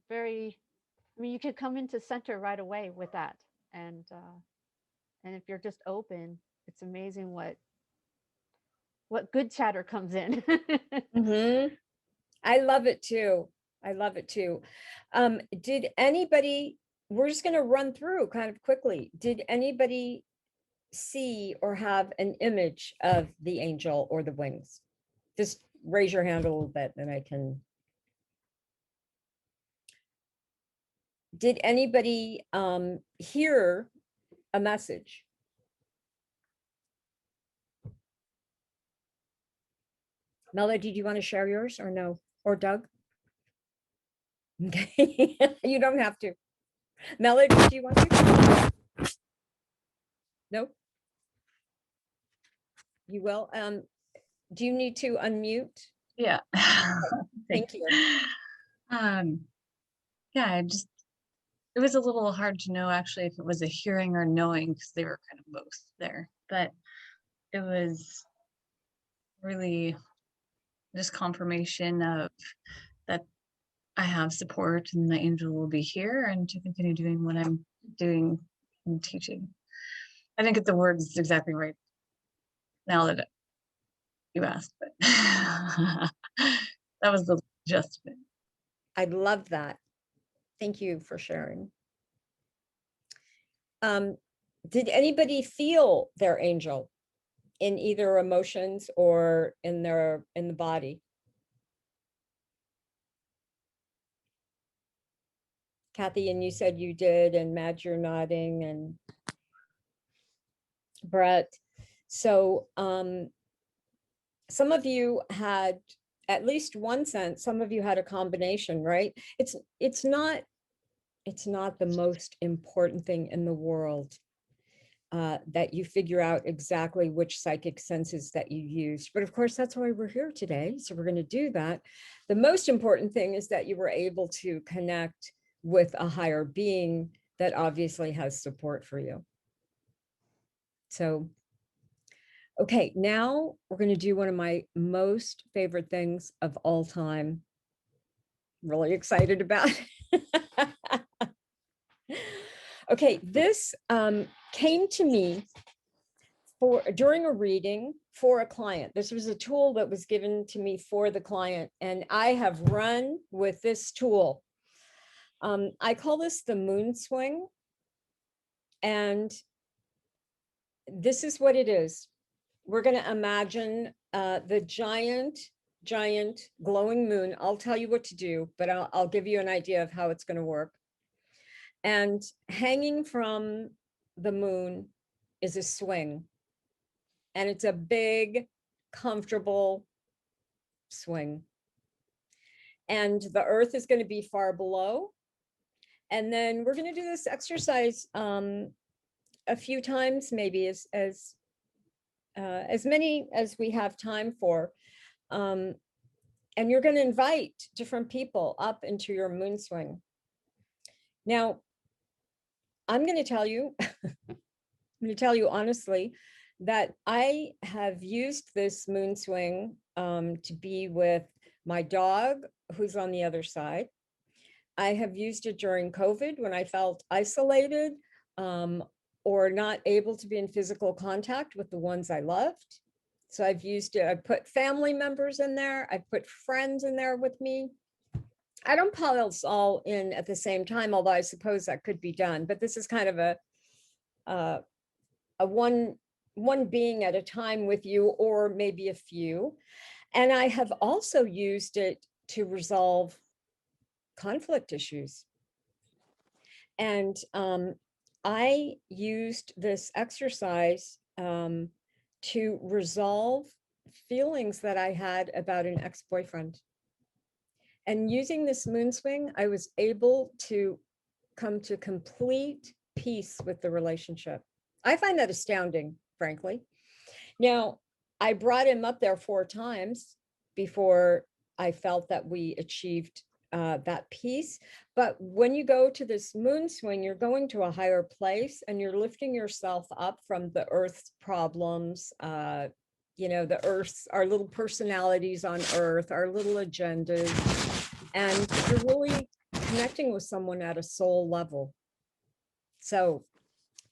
very, I mean, you could come into center right away with that. And if you're just open, it's amazing what good chatter comes in. Mm-hmm. I love it too. I love it too. Did anybody, we're just going to run through kind of quickly. Did anybody see or have an image of the angel or the wings? Just raise your hand a little bit and I can. Did anybody hear a message? Melody, do you want to share yours or no? Or Doug? Okay, you don't have to. Melody, do you want to? No? You will. Do you need to unmute? Yeah. Thank you. Yeah, it was a little hard to know actually if it was a hearing or knowing because they were kind of both there, but it was really just confirmation of that I have support and the angel will be here and to continue doing what I'm doing and teaching. I didn't get the words exactly right now that you asked, but that was the gist of it. I love that. Thank you for sharing. Did anybody feel their angel in either emotions or in the body? Kathy, and you said you did, and Matt, you're nodding, and Brett. So some of you had at least one sense, some of you had a combination, right? It's not the most important thing in the world that you figure out exactly which psychic senses that you used. But of course, that's why we're here today. So we're going to do that. The most important thing is that you were able to connect with a higher being that obviously has support for you. So, okay, now we're going to do one of my most favorite things of all time. Really excited about it. Okay, this came to me during a reading for a client. This was a tool that was given to me for the client, and I have run with this tool. I call this the moon swing, and this is what it is. We're going to imagine the giant glowing moon. I'll tell you what to do, but I'll give you an idea of how it's going to work. And hanging from the moon is a swing. And it's a big, comfortable swing. And the earth is going to be far below. And then we're going to do this exercise a few times, maybe as many as we have time for. And you're going to invite different people up into your moon swing. Now, I'm going to tell you, honestly, that I have used this moon swing to be with my dog, who's on the other side. I have used it during COVID when I felt isolated or not able to be in physical contact with the ones I loved. So I've used it. I put family members in there. I put friends in there with me. I don't pulse all in at the same time, although I suppose that could be done. But this is kind of a one being at a time with you, or maybe a few. And I have also used it to resolve conflict issues. And I used this exercise to resolve feelings that I had about an ex-boyfriend. And using this moon swing, I was able to come to complete peace with the relationship. I find that astounding, frankly. Now, I brought him up there 4 times before I felt that we achieved that peace. But when you go to this moon swing, you're going to a higher place and you're lifting yourself up from the earth's problems, the earth's, our little personalities on earth, our little agendas, and you're really connecting with someone at a soul level. So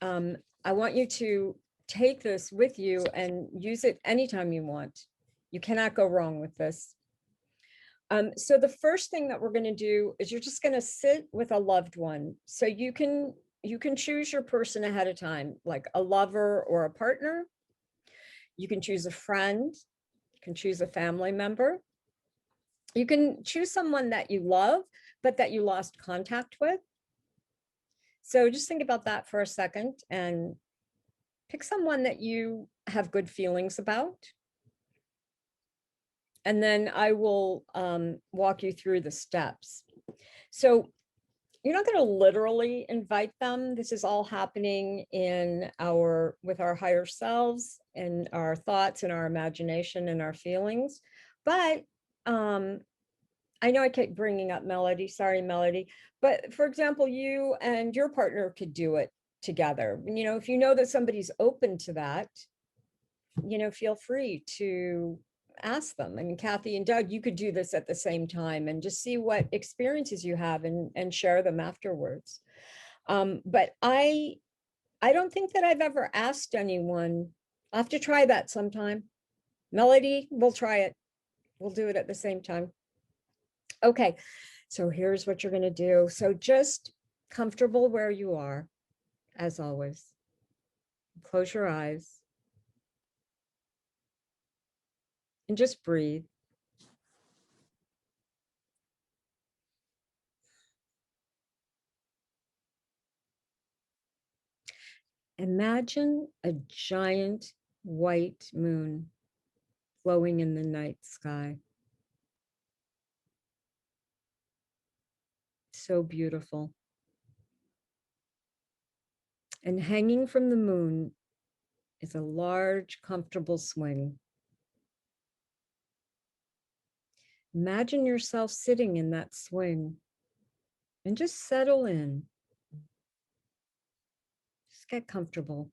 I want you to take this with you and use it anytime you want. You cannot go wrong with this. So the first thing that we're going to do is you're just going to sit with a loved one. So you can choose your person ahead of time, like a lover or a partner. You can choose a friend. You can choose a family member. You can choose someone that you love, but that you lost contact with. So just think about that for a second and pick someone that you have good feelings about. And then I will walk you through the steps. So you're not going to literally invite them. This is all happening with our higher selves and our thoughts and our imagination and our feelings. But I know I keep bringing up Melody. Sorry, Melody. But for example, you and your partner could do it together. If you know that somebody's open to that, feel free to ask them. I mean, Kathy and Doug, you could do this at the same time and just see what experiences you have and share them afterwards. But I don't think that I've ever asked anyone. I'll have to try that sometime. Melody, we'll try it. We'll do it at the same time. Okay, so here's what you're going to do. So just comfortable where you are, as always. Close your eyes. And just breathe. Imagine a giant white moon glowing in the night sky. So beautiful. And hanging from the moon is a large, comfortable swing. Imagine yourself sitting in that swing and just settle in. Just get comfortable.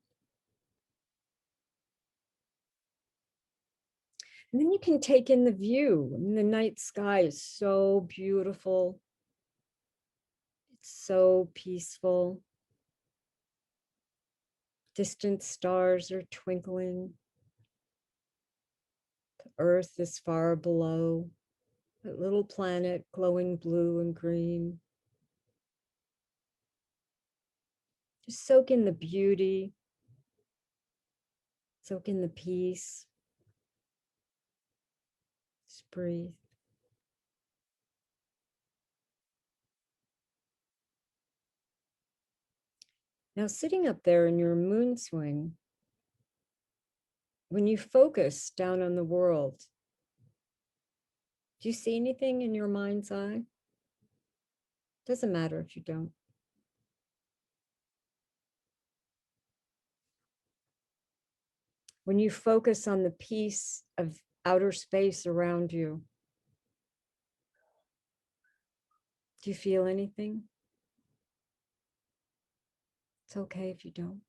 And then you can take in the view. And the night sky is so beautiful. It's so peaceful. Distant stars are twinkling. Earth is far below, that little planet glowing blue and green. Just soak in the beauty, soak in the peace. Just breathe. Now, sitting up there in your moon swing, when you focus down on the world, do you see anything in your mind's eye? Doesn't matter if you don't. When you focus on the peace of outer space around you, do you feel anything? It's okay if you don't.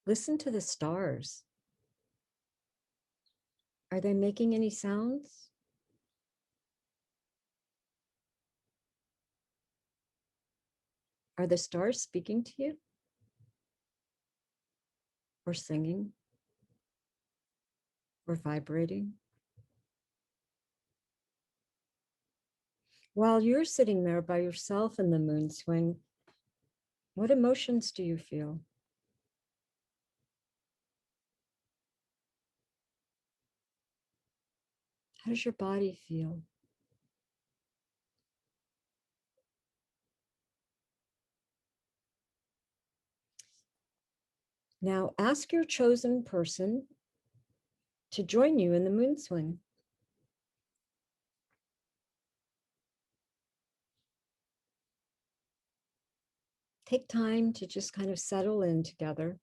Listen to the stars. Are they making any sounds? Are the stars speaking to you? Or singing? Or vibrating? While you're sitting there by yourself in the moon swing, what emotions do you feel? How does your body feel? Now ask your chosen person to join you in the moon swing. Take time to just kind of settle in together.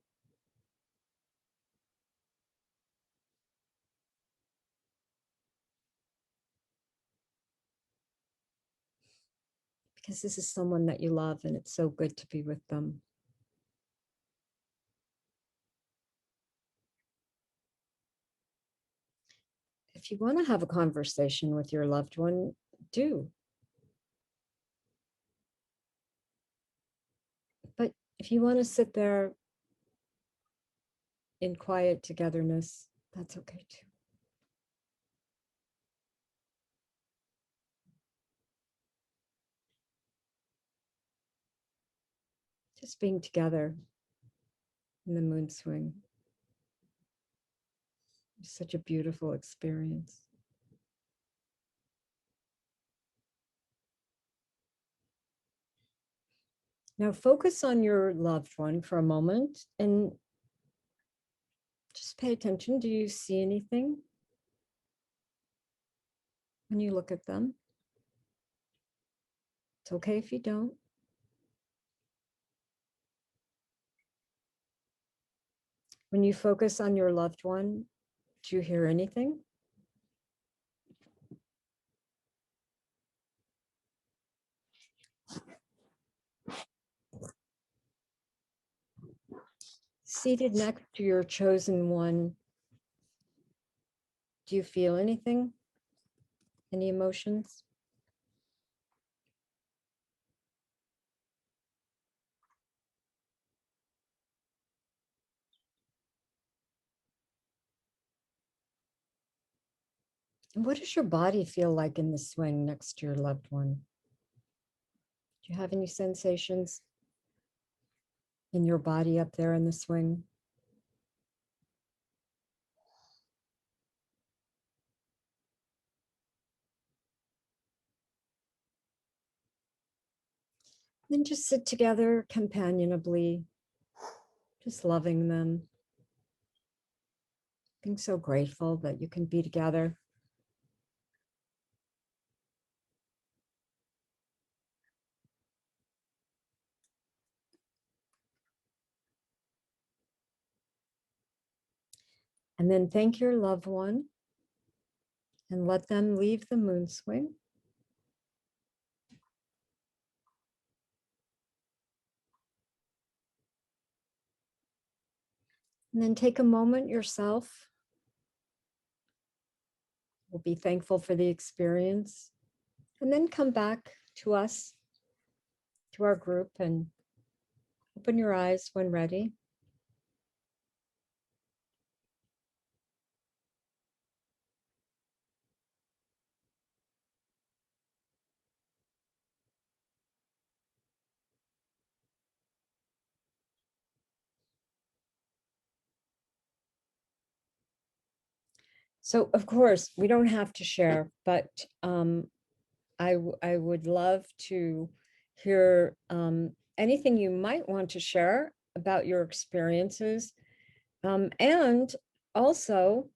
Because this is someone that you love and it's so good to be with them. If you want to have a conversation with your loved one, do. But if you want to sit there in quiet togetherness, that's okay too. Just being together in the moon swing is such a beautiful experience. Now focus on your loved one for a moment and just pay attention. Do you see anything when you look at them? It's okay if you don't. When you focus on your loved one, do you hear anything? Seated next to your chosen one, do you feel anything? Any emotions? And what does your body feel like in the swing next to your loved one? Do you have any sensations in your body up there in the swing? Then just sit together companionably, just loving them, being so grateful that you can be together. And then thank your loved one and let them leave the moon swing. And then take a moment yourself. We'll be thankful for the experience. And then come back to us, to our group, and open your eyes when ready. So of course, we don't have to share, but I would love to hear anything you might want to share about your experiences. And also,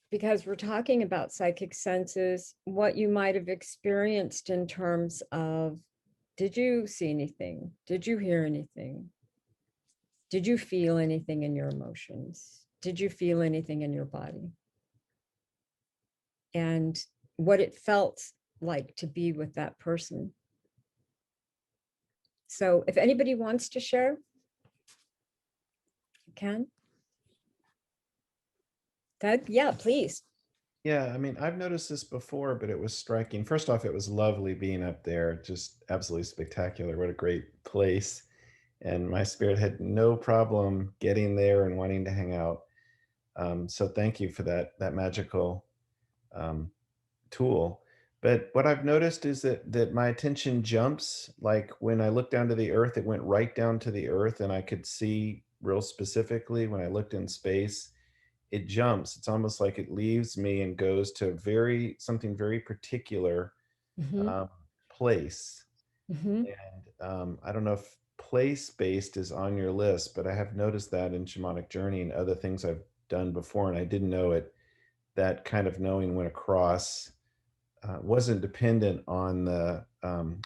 because we're talking about psychic senses, what you might have experienced in terms of, did you see anything? Did you hear anything? Did you feel anything in your emotions? Did you feel anything in your body? And what it felt like to be with that person. So if anybody wants to share, you can. Doug, yeah, please. Yeah, I mean, I've noticed this before, but it was striking. First off, it was lovely being up there, just absolutely spectacular. What a great place. And my spirit had no problem getting there and wanting to hang out. So thank you for that magical tool. But what I've noticed is that my attention jumps. Like when I look down to the earth, it went right down to the earth, and I could see real specifically. When I looked in space, it jumps. It's almost like it leaves me and goes to something very particular place. Mm-hmm. And I don't know if place-based is on your list, but I have noticed that in shamanic journey and other things I've done before, and I didn't know it. That kind of knowing went across wasn't dependent on the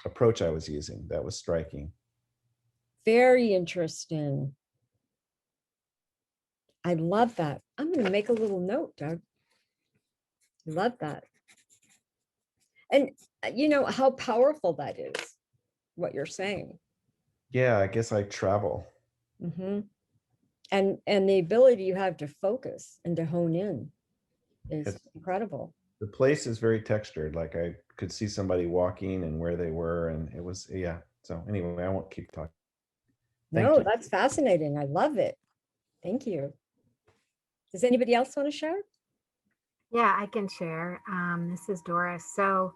approach I was using. That was striking. Very interesting. I love that. I'm going to make a little note, Doug. Love that. And you know how powerful that is, what you're saying. Yeah, I guess I travel. Mm-hmm. And the ability you have to focus and to hone in is incredible. The place is very textured. Like I could see somebody walking and where they were, and it was, yeah. So anyway, I won't keep talking. No, that's fascinating. I love it. Thank you. Does anybody else want to share? Yeah, I can share. This is Doris. So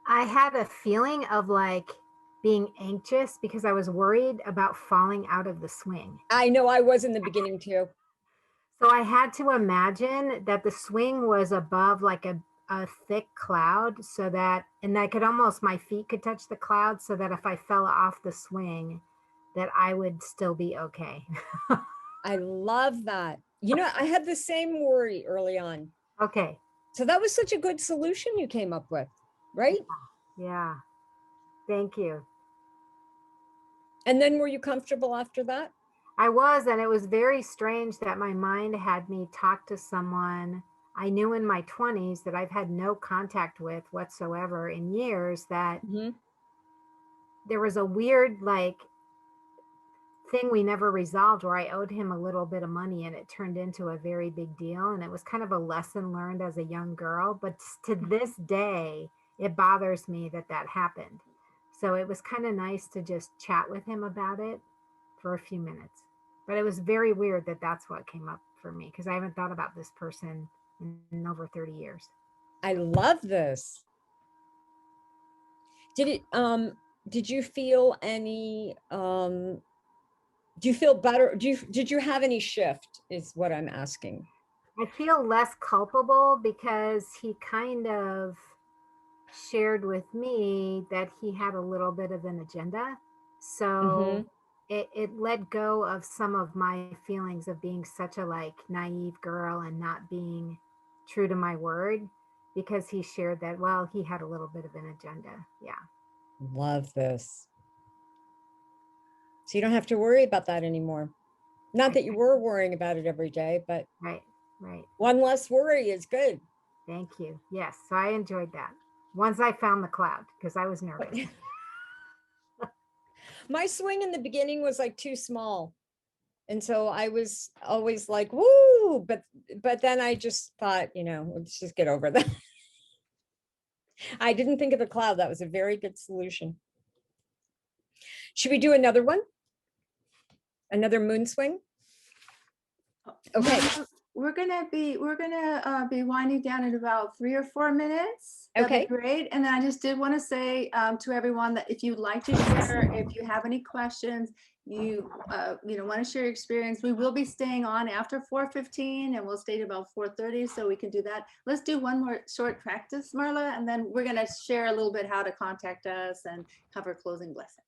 I had a feeling of like being anxious because I was worried about falling out of the swing. I know I was in the beginning too. So I had to imagine that the swing was above like a thick cloud so that, and I could almost, my feet could touch the cloud so that if I fell off the swing, that I would still be okay. I love that. You know, I had the same worry early on. Okay. So that was such a good solution you came up with, right? Yeah. Thank you. And then were you comfortable after that? I was, and it was very strange that my mind had me talk to someone I knew in my 20s that I've had no contact with whatsoever in years, that there was a weird like thing we never resolved where I owed him a little bit of money and it turned into a very big deal. And it was kind of a lesson learned as a young girl, but to this day, it bothers me that that happened. So it was kind of nice to just chat with him about it for a few minutes. But it was very weird that that's what came up for me because I haven't thought about this person in over 30 years. I love this. Did you feel any, do you feel better? Did you have any shift is what I'm asking. I feel less culpable because he kind of shared with me that he had a little bit of an agenda. So it let go of some of my feelings of being such a like naive girl and not being true to my word, because he shared that, well, he had a little bit of an agenda. Yeah. Love this. So you don't have to worry about that anymore. Not that you were worrying about it every day, but right. One less worry is good. Thank you. Yes. So I enjoyed that. Once I found the cloud, because I was nervous. My swing in the beginning was like too small. And so I was always like, woo, but then I just thought, you know, let's just get over that. I didn't think of the cloud. That was a very good solution. Should we do another one? Another moon swing? Okay. we're gonna be winding down in about 3 or 4 minutes. That'd Okay. be great. And then I just did want to say to everyone that if you'd like to share, if you have any questions, you want to share your experience, we will be staying on after 4:15, and we'll stay to about 4:30, so we can do that. Let's do one more short practice, Marla, and then we're gonna share a little bit how to contact us and cover closing blessing.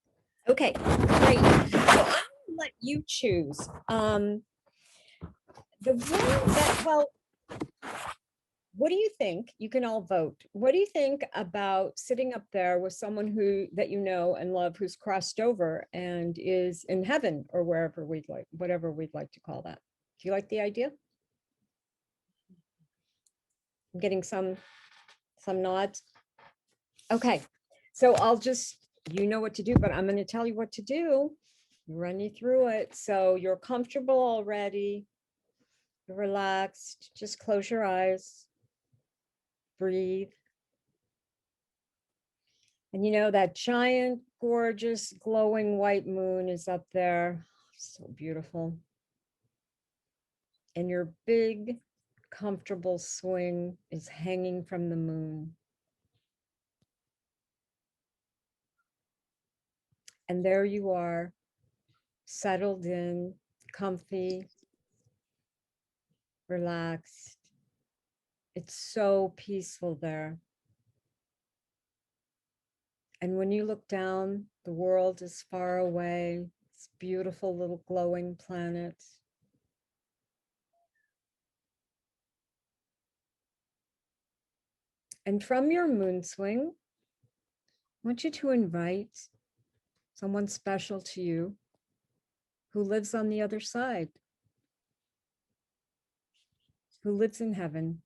Okay, great. So I'm gonna let you choose. The one that, well, what do you think? You can all vote. What do you think about sitting up there with someone that you know and love, who's crossed over and is in heaven, or whatever we'd like to call that? Do you like the idea? I'm getting some nods. Okay, so I'll just, you know what to do, but I'm going to tell you what to do. Run you through it so you're comfortable already. You're relaxed. Just close your eyes. Breathe. And you know that giant, gorgeous, glowing white moon is up there. So beautiful. And your big, comfortable swing is hanging from the moon. And there you are, settled in, comfy, relaxed. It's so peaceful there. And when you look down, the world is far away. It's beautiful little glowing planets. And from your moon swing, I want you to invite someone special to you who lives on the other side, who lives in heaven.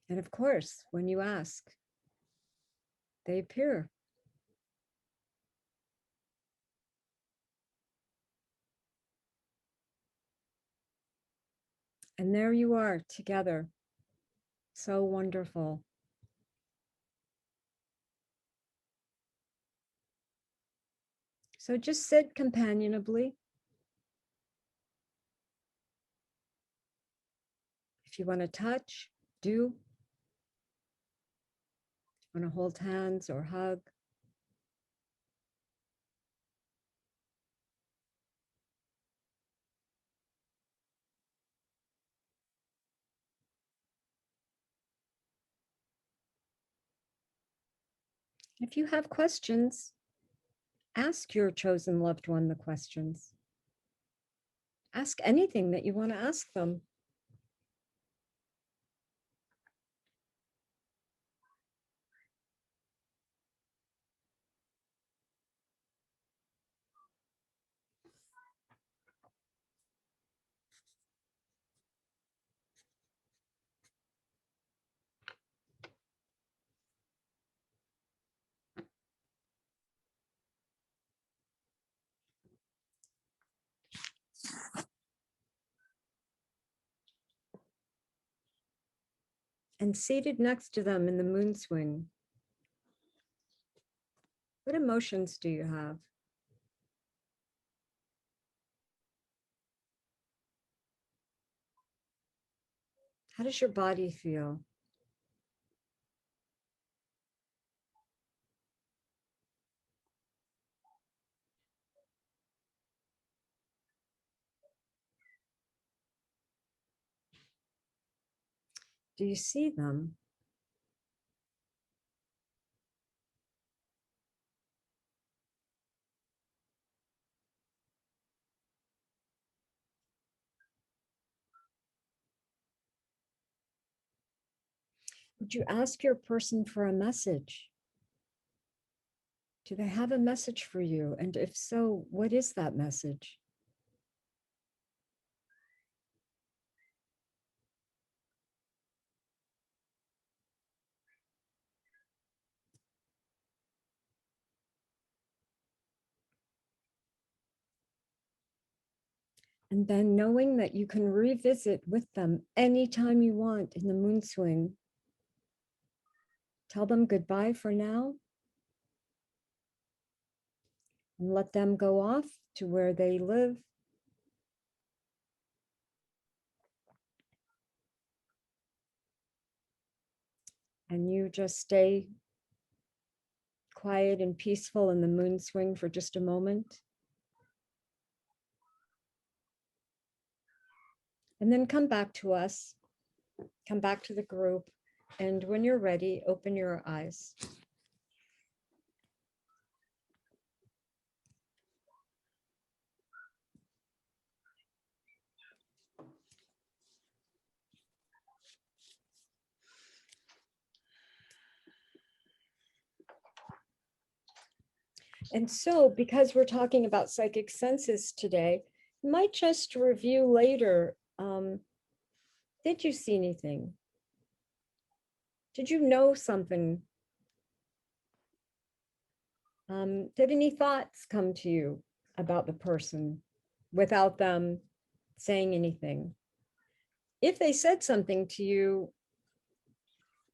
And of course, when you ask, they appear. And there you are together. So wonderful. So just sit companionably. If you want to touch, do. Want to hold hands or hug. If you have questions, ask your chosen loved one the questions. Ask anything that you want to ask them. And seated next to them in the moon swing, what emotions do you have? How does your body feel? Do you see them? Would you ask your person for a message? Do they have a message for you? And if so, what is that message? And then knowing that you can revisit with them anytime you want in the moon swing, tell them goodbye for now. And let them go off to where they live. And you just stay quiet and peaceful in the moon swing for just a moment. And then come back to us, come back to the group. And when you're ready, open your eyes. And so, because we're talking about psychic senses today, you might just review later. Did you see anything? Did you know something? Did any thoughts come to you about the person without them saying anything? If they said something to you,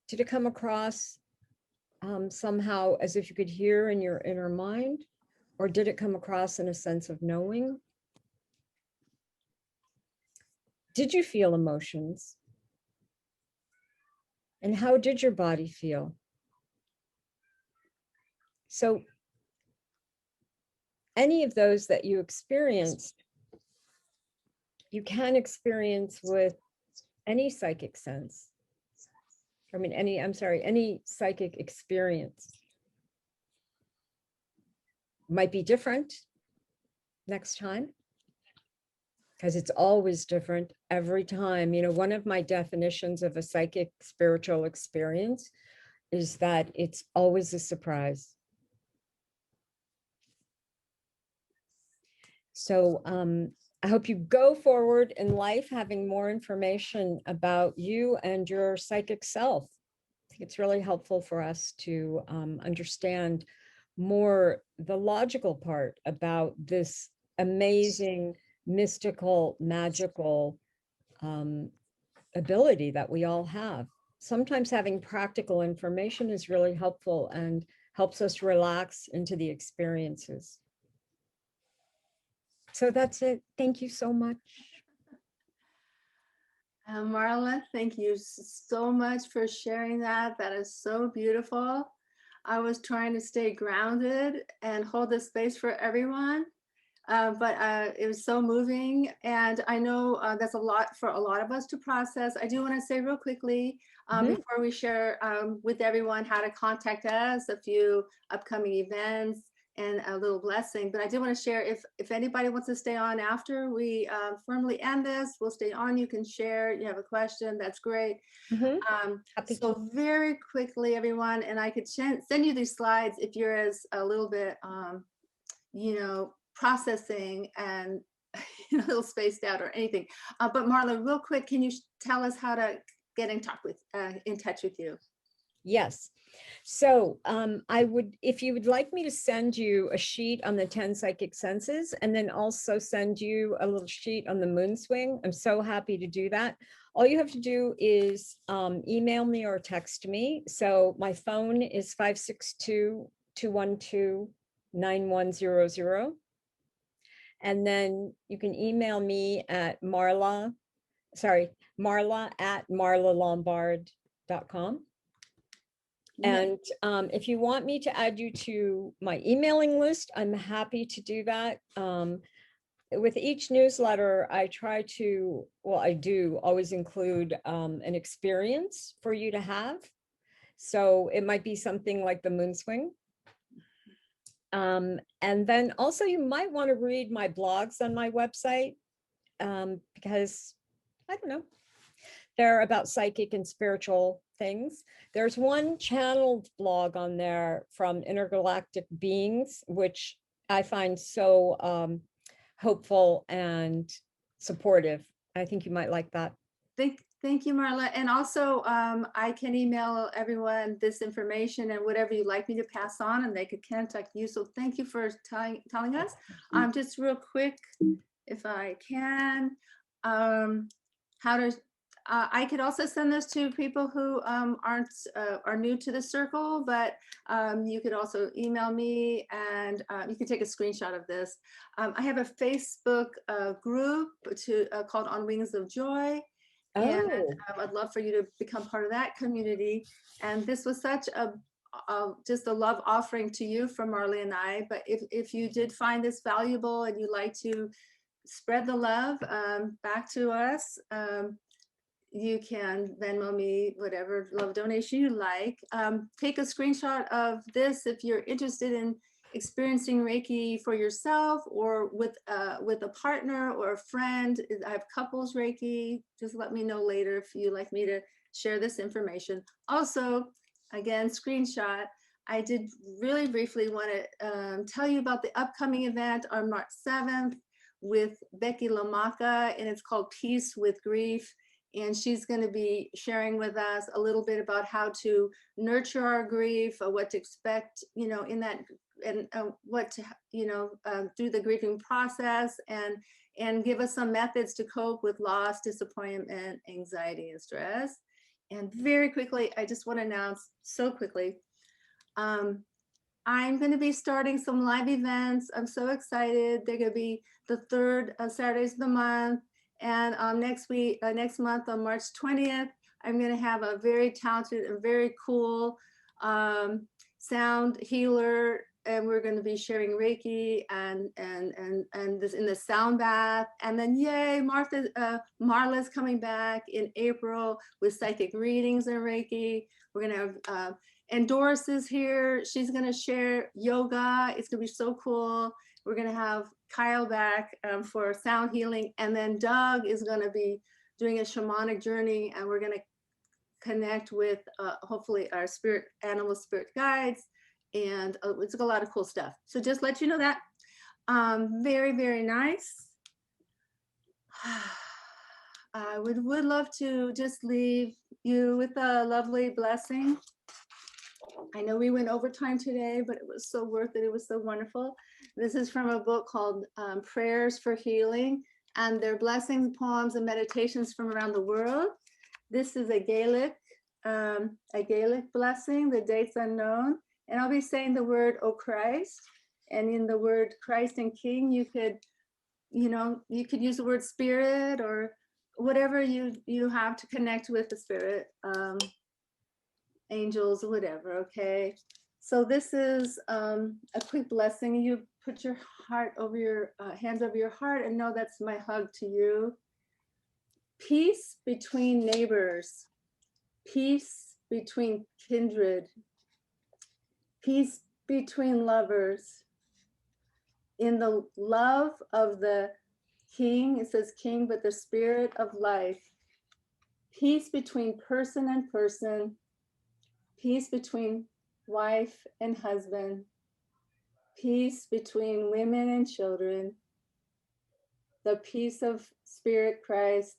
did it come across somehow as if you could hear in your inner mind, or did it come across in a sense of knowing? Did you feel emotions? And how did your body feel? So any of those that you experienced, you can experience with any psychic sense. I mean, any psychic experience. Might be different next time, because it's always different every time. You know, one of my definitions of a psychic spiritual experience is that it's always a surprise. So I hope you go forward in life having more information about you and your psychic self. I think it's really helpful for us to understand more the logical part about this amazing, mystical, magical ability that we all have. Sometimes having practical information is really helpful and helps us relax into the experiences. So that's it. Thank you so much. Marla, thank you so much for sharing that. That is so beautiful. I was trying to stay grounded and hold the space for everyone, but it was so moving. And I know that's a lot for a lot of us to process. I do want to say real quickly, before we share with everyone how to contact us, a few upcoming events, and a little blessing. But I did want to share, if anybody wants to stay on after we formally end this, we'll stay on. You can share. You have a question, that's great. So very quickly, everyone, and I could send you these slides if you're as a little bit, you know, processing and a little spaced out or anything. But Marla, real quick, can you tell us how to get in touch with you? Yes. So I would, if you would like me to send you a sheet on the 10 psychic senses, and then also send you a little sheet on the moon swing, I'm so happy to do that. All you have to do is email me or text me. So my phone is 562-212-9100. And then you can email me at marla@marlalombard.com. And if you want me to add you to my emailing list, I'm happy to do that. With each newsletter, I try to, well, I do always include an experience for you to have. So it might be something like the moon swing. And then also you might want to read my blogs on my website because, I don't know, they're about psychic and spiritual things. There's one channeled blog on there from intergalactic beings, which I find so hopeful and supportive. I think you might like that. Thank you, Marla. And also, I can email everyone this information and whatever you'd like me to pass on, and they could contact you. So thank you for telling us. Just real quick, if I can, how to I could also send this to people who are new to the circle, but you could also email me, and you can take a screenshot of this. I have a Facebook group called On Wings of Joy. And I'd love for you to become part of that community. And this was such just a love offering to you from Marla and I. But if you did find this valuable and you'd like to spread the love back to us, you can Venmo me whatever love donation you like. Take a screenshot of this if you're interested in experiencing Reiki for yourself or with a partner or a friend. I have couples Reiki. Just let me know later if you'd like me to share this information. Also, again, screenshot. I did really briefly want to tell you about the upcoming event on March 7th with Becky Lamaka, and it's called Peace with Grief. And she's going to be sharing with us a little bit about how to nurture our grief, what to expect, in that, and what to, through the grieving process, and give us some methods to cope with loss, disappointment, anxiety, and stress. And very quickly, I just want to announce so quickly, I'm going to be starting some live events. I'm so excited. They're going to be the third Saturdays of the month. And next month on March 20th, I'm going to have a very talented and very cool sound healer, and we're going to be sharing Reiki and this in the sound bath. And then, yay, Marla's coming back in April with psychic readings and Reiki. We're going to have and Doris is here. She's going to share yoga. It's going to be so cool. We're going to have Kyle back for sound healing. And then Doug is going to be doing a shamanic journey, and we're going to connect with hopefully our animal spirit guides. And it's a lot of cool stuff. So just let you know that. Very, very nice. I would love to just leave you with a lovely blessing. I know we went over time today, but it was so worth it. It was so wonderful. This is from a book called Prayers for Healing, and they're blessings, poems, and meditations from around the world. This is a Gaelic blessing, the date's unknown. And I'll be saying the word, "O Christ." And in the word Christ and King, you could use the word spirit or whatever you have to connect with the spirit. Angels, whatever, okay? So this is a quick blessing. You put your heart over your hands over your heart and know that's my hug to you. Peace between neighbors, peace between kindred, peace between lovers. In the love of the King, it says King, but the spirit of life. Peace between person and person, peace between wife and husband, peace between women and children, the peace of Spirit Christ,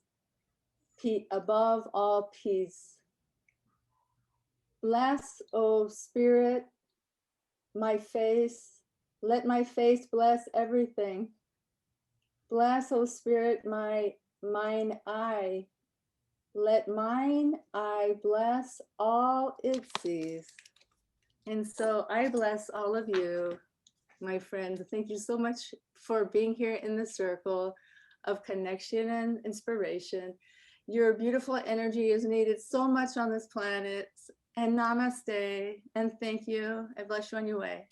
above all peace. Bless, O Spirit, my face, let my face bless everything. Bless, O Spirit, mine eye, let mine eye bless all it sees. And so I bless all of you, my friends. Thank you so much for being here in the circle of connection and inspiration. Your beautiful energy is needed so much on this planet. And namaste. And thank you. I bless you on your way.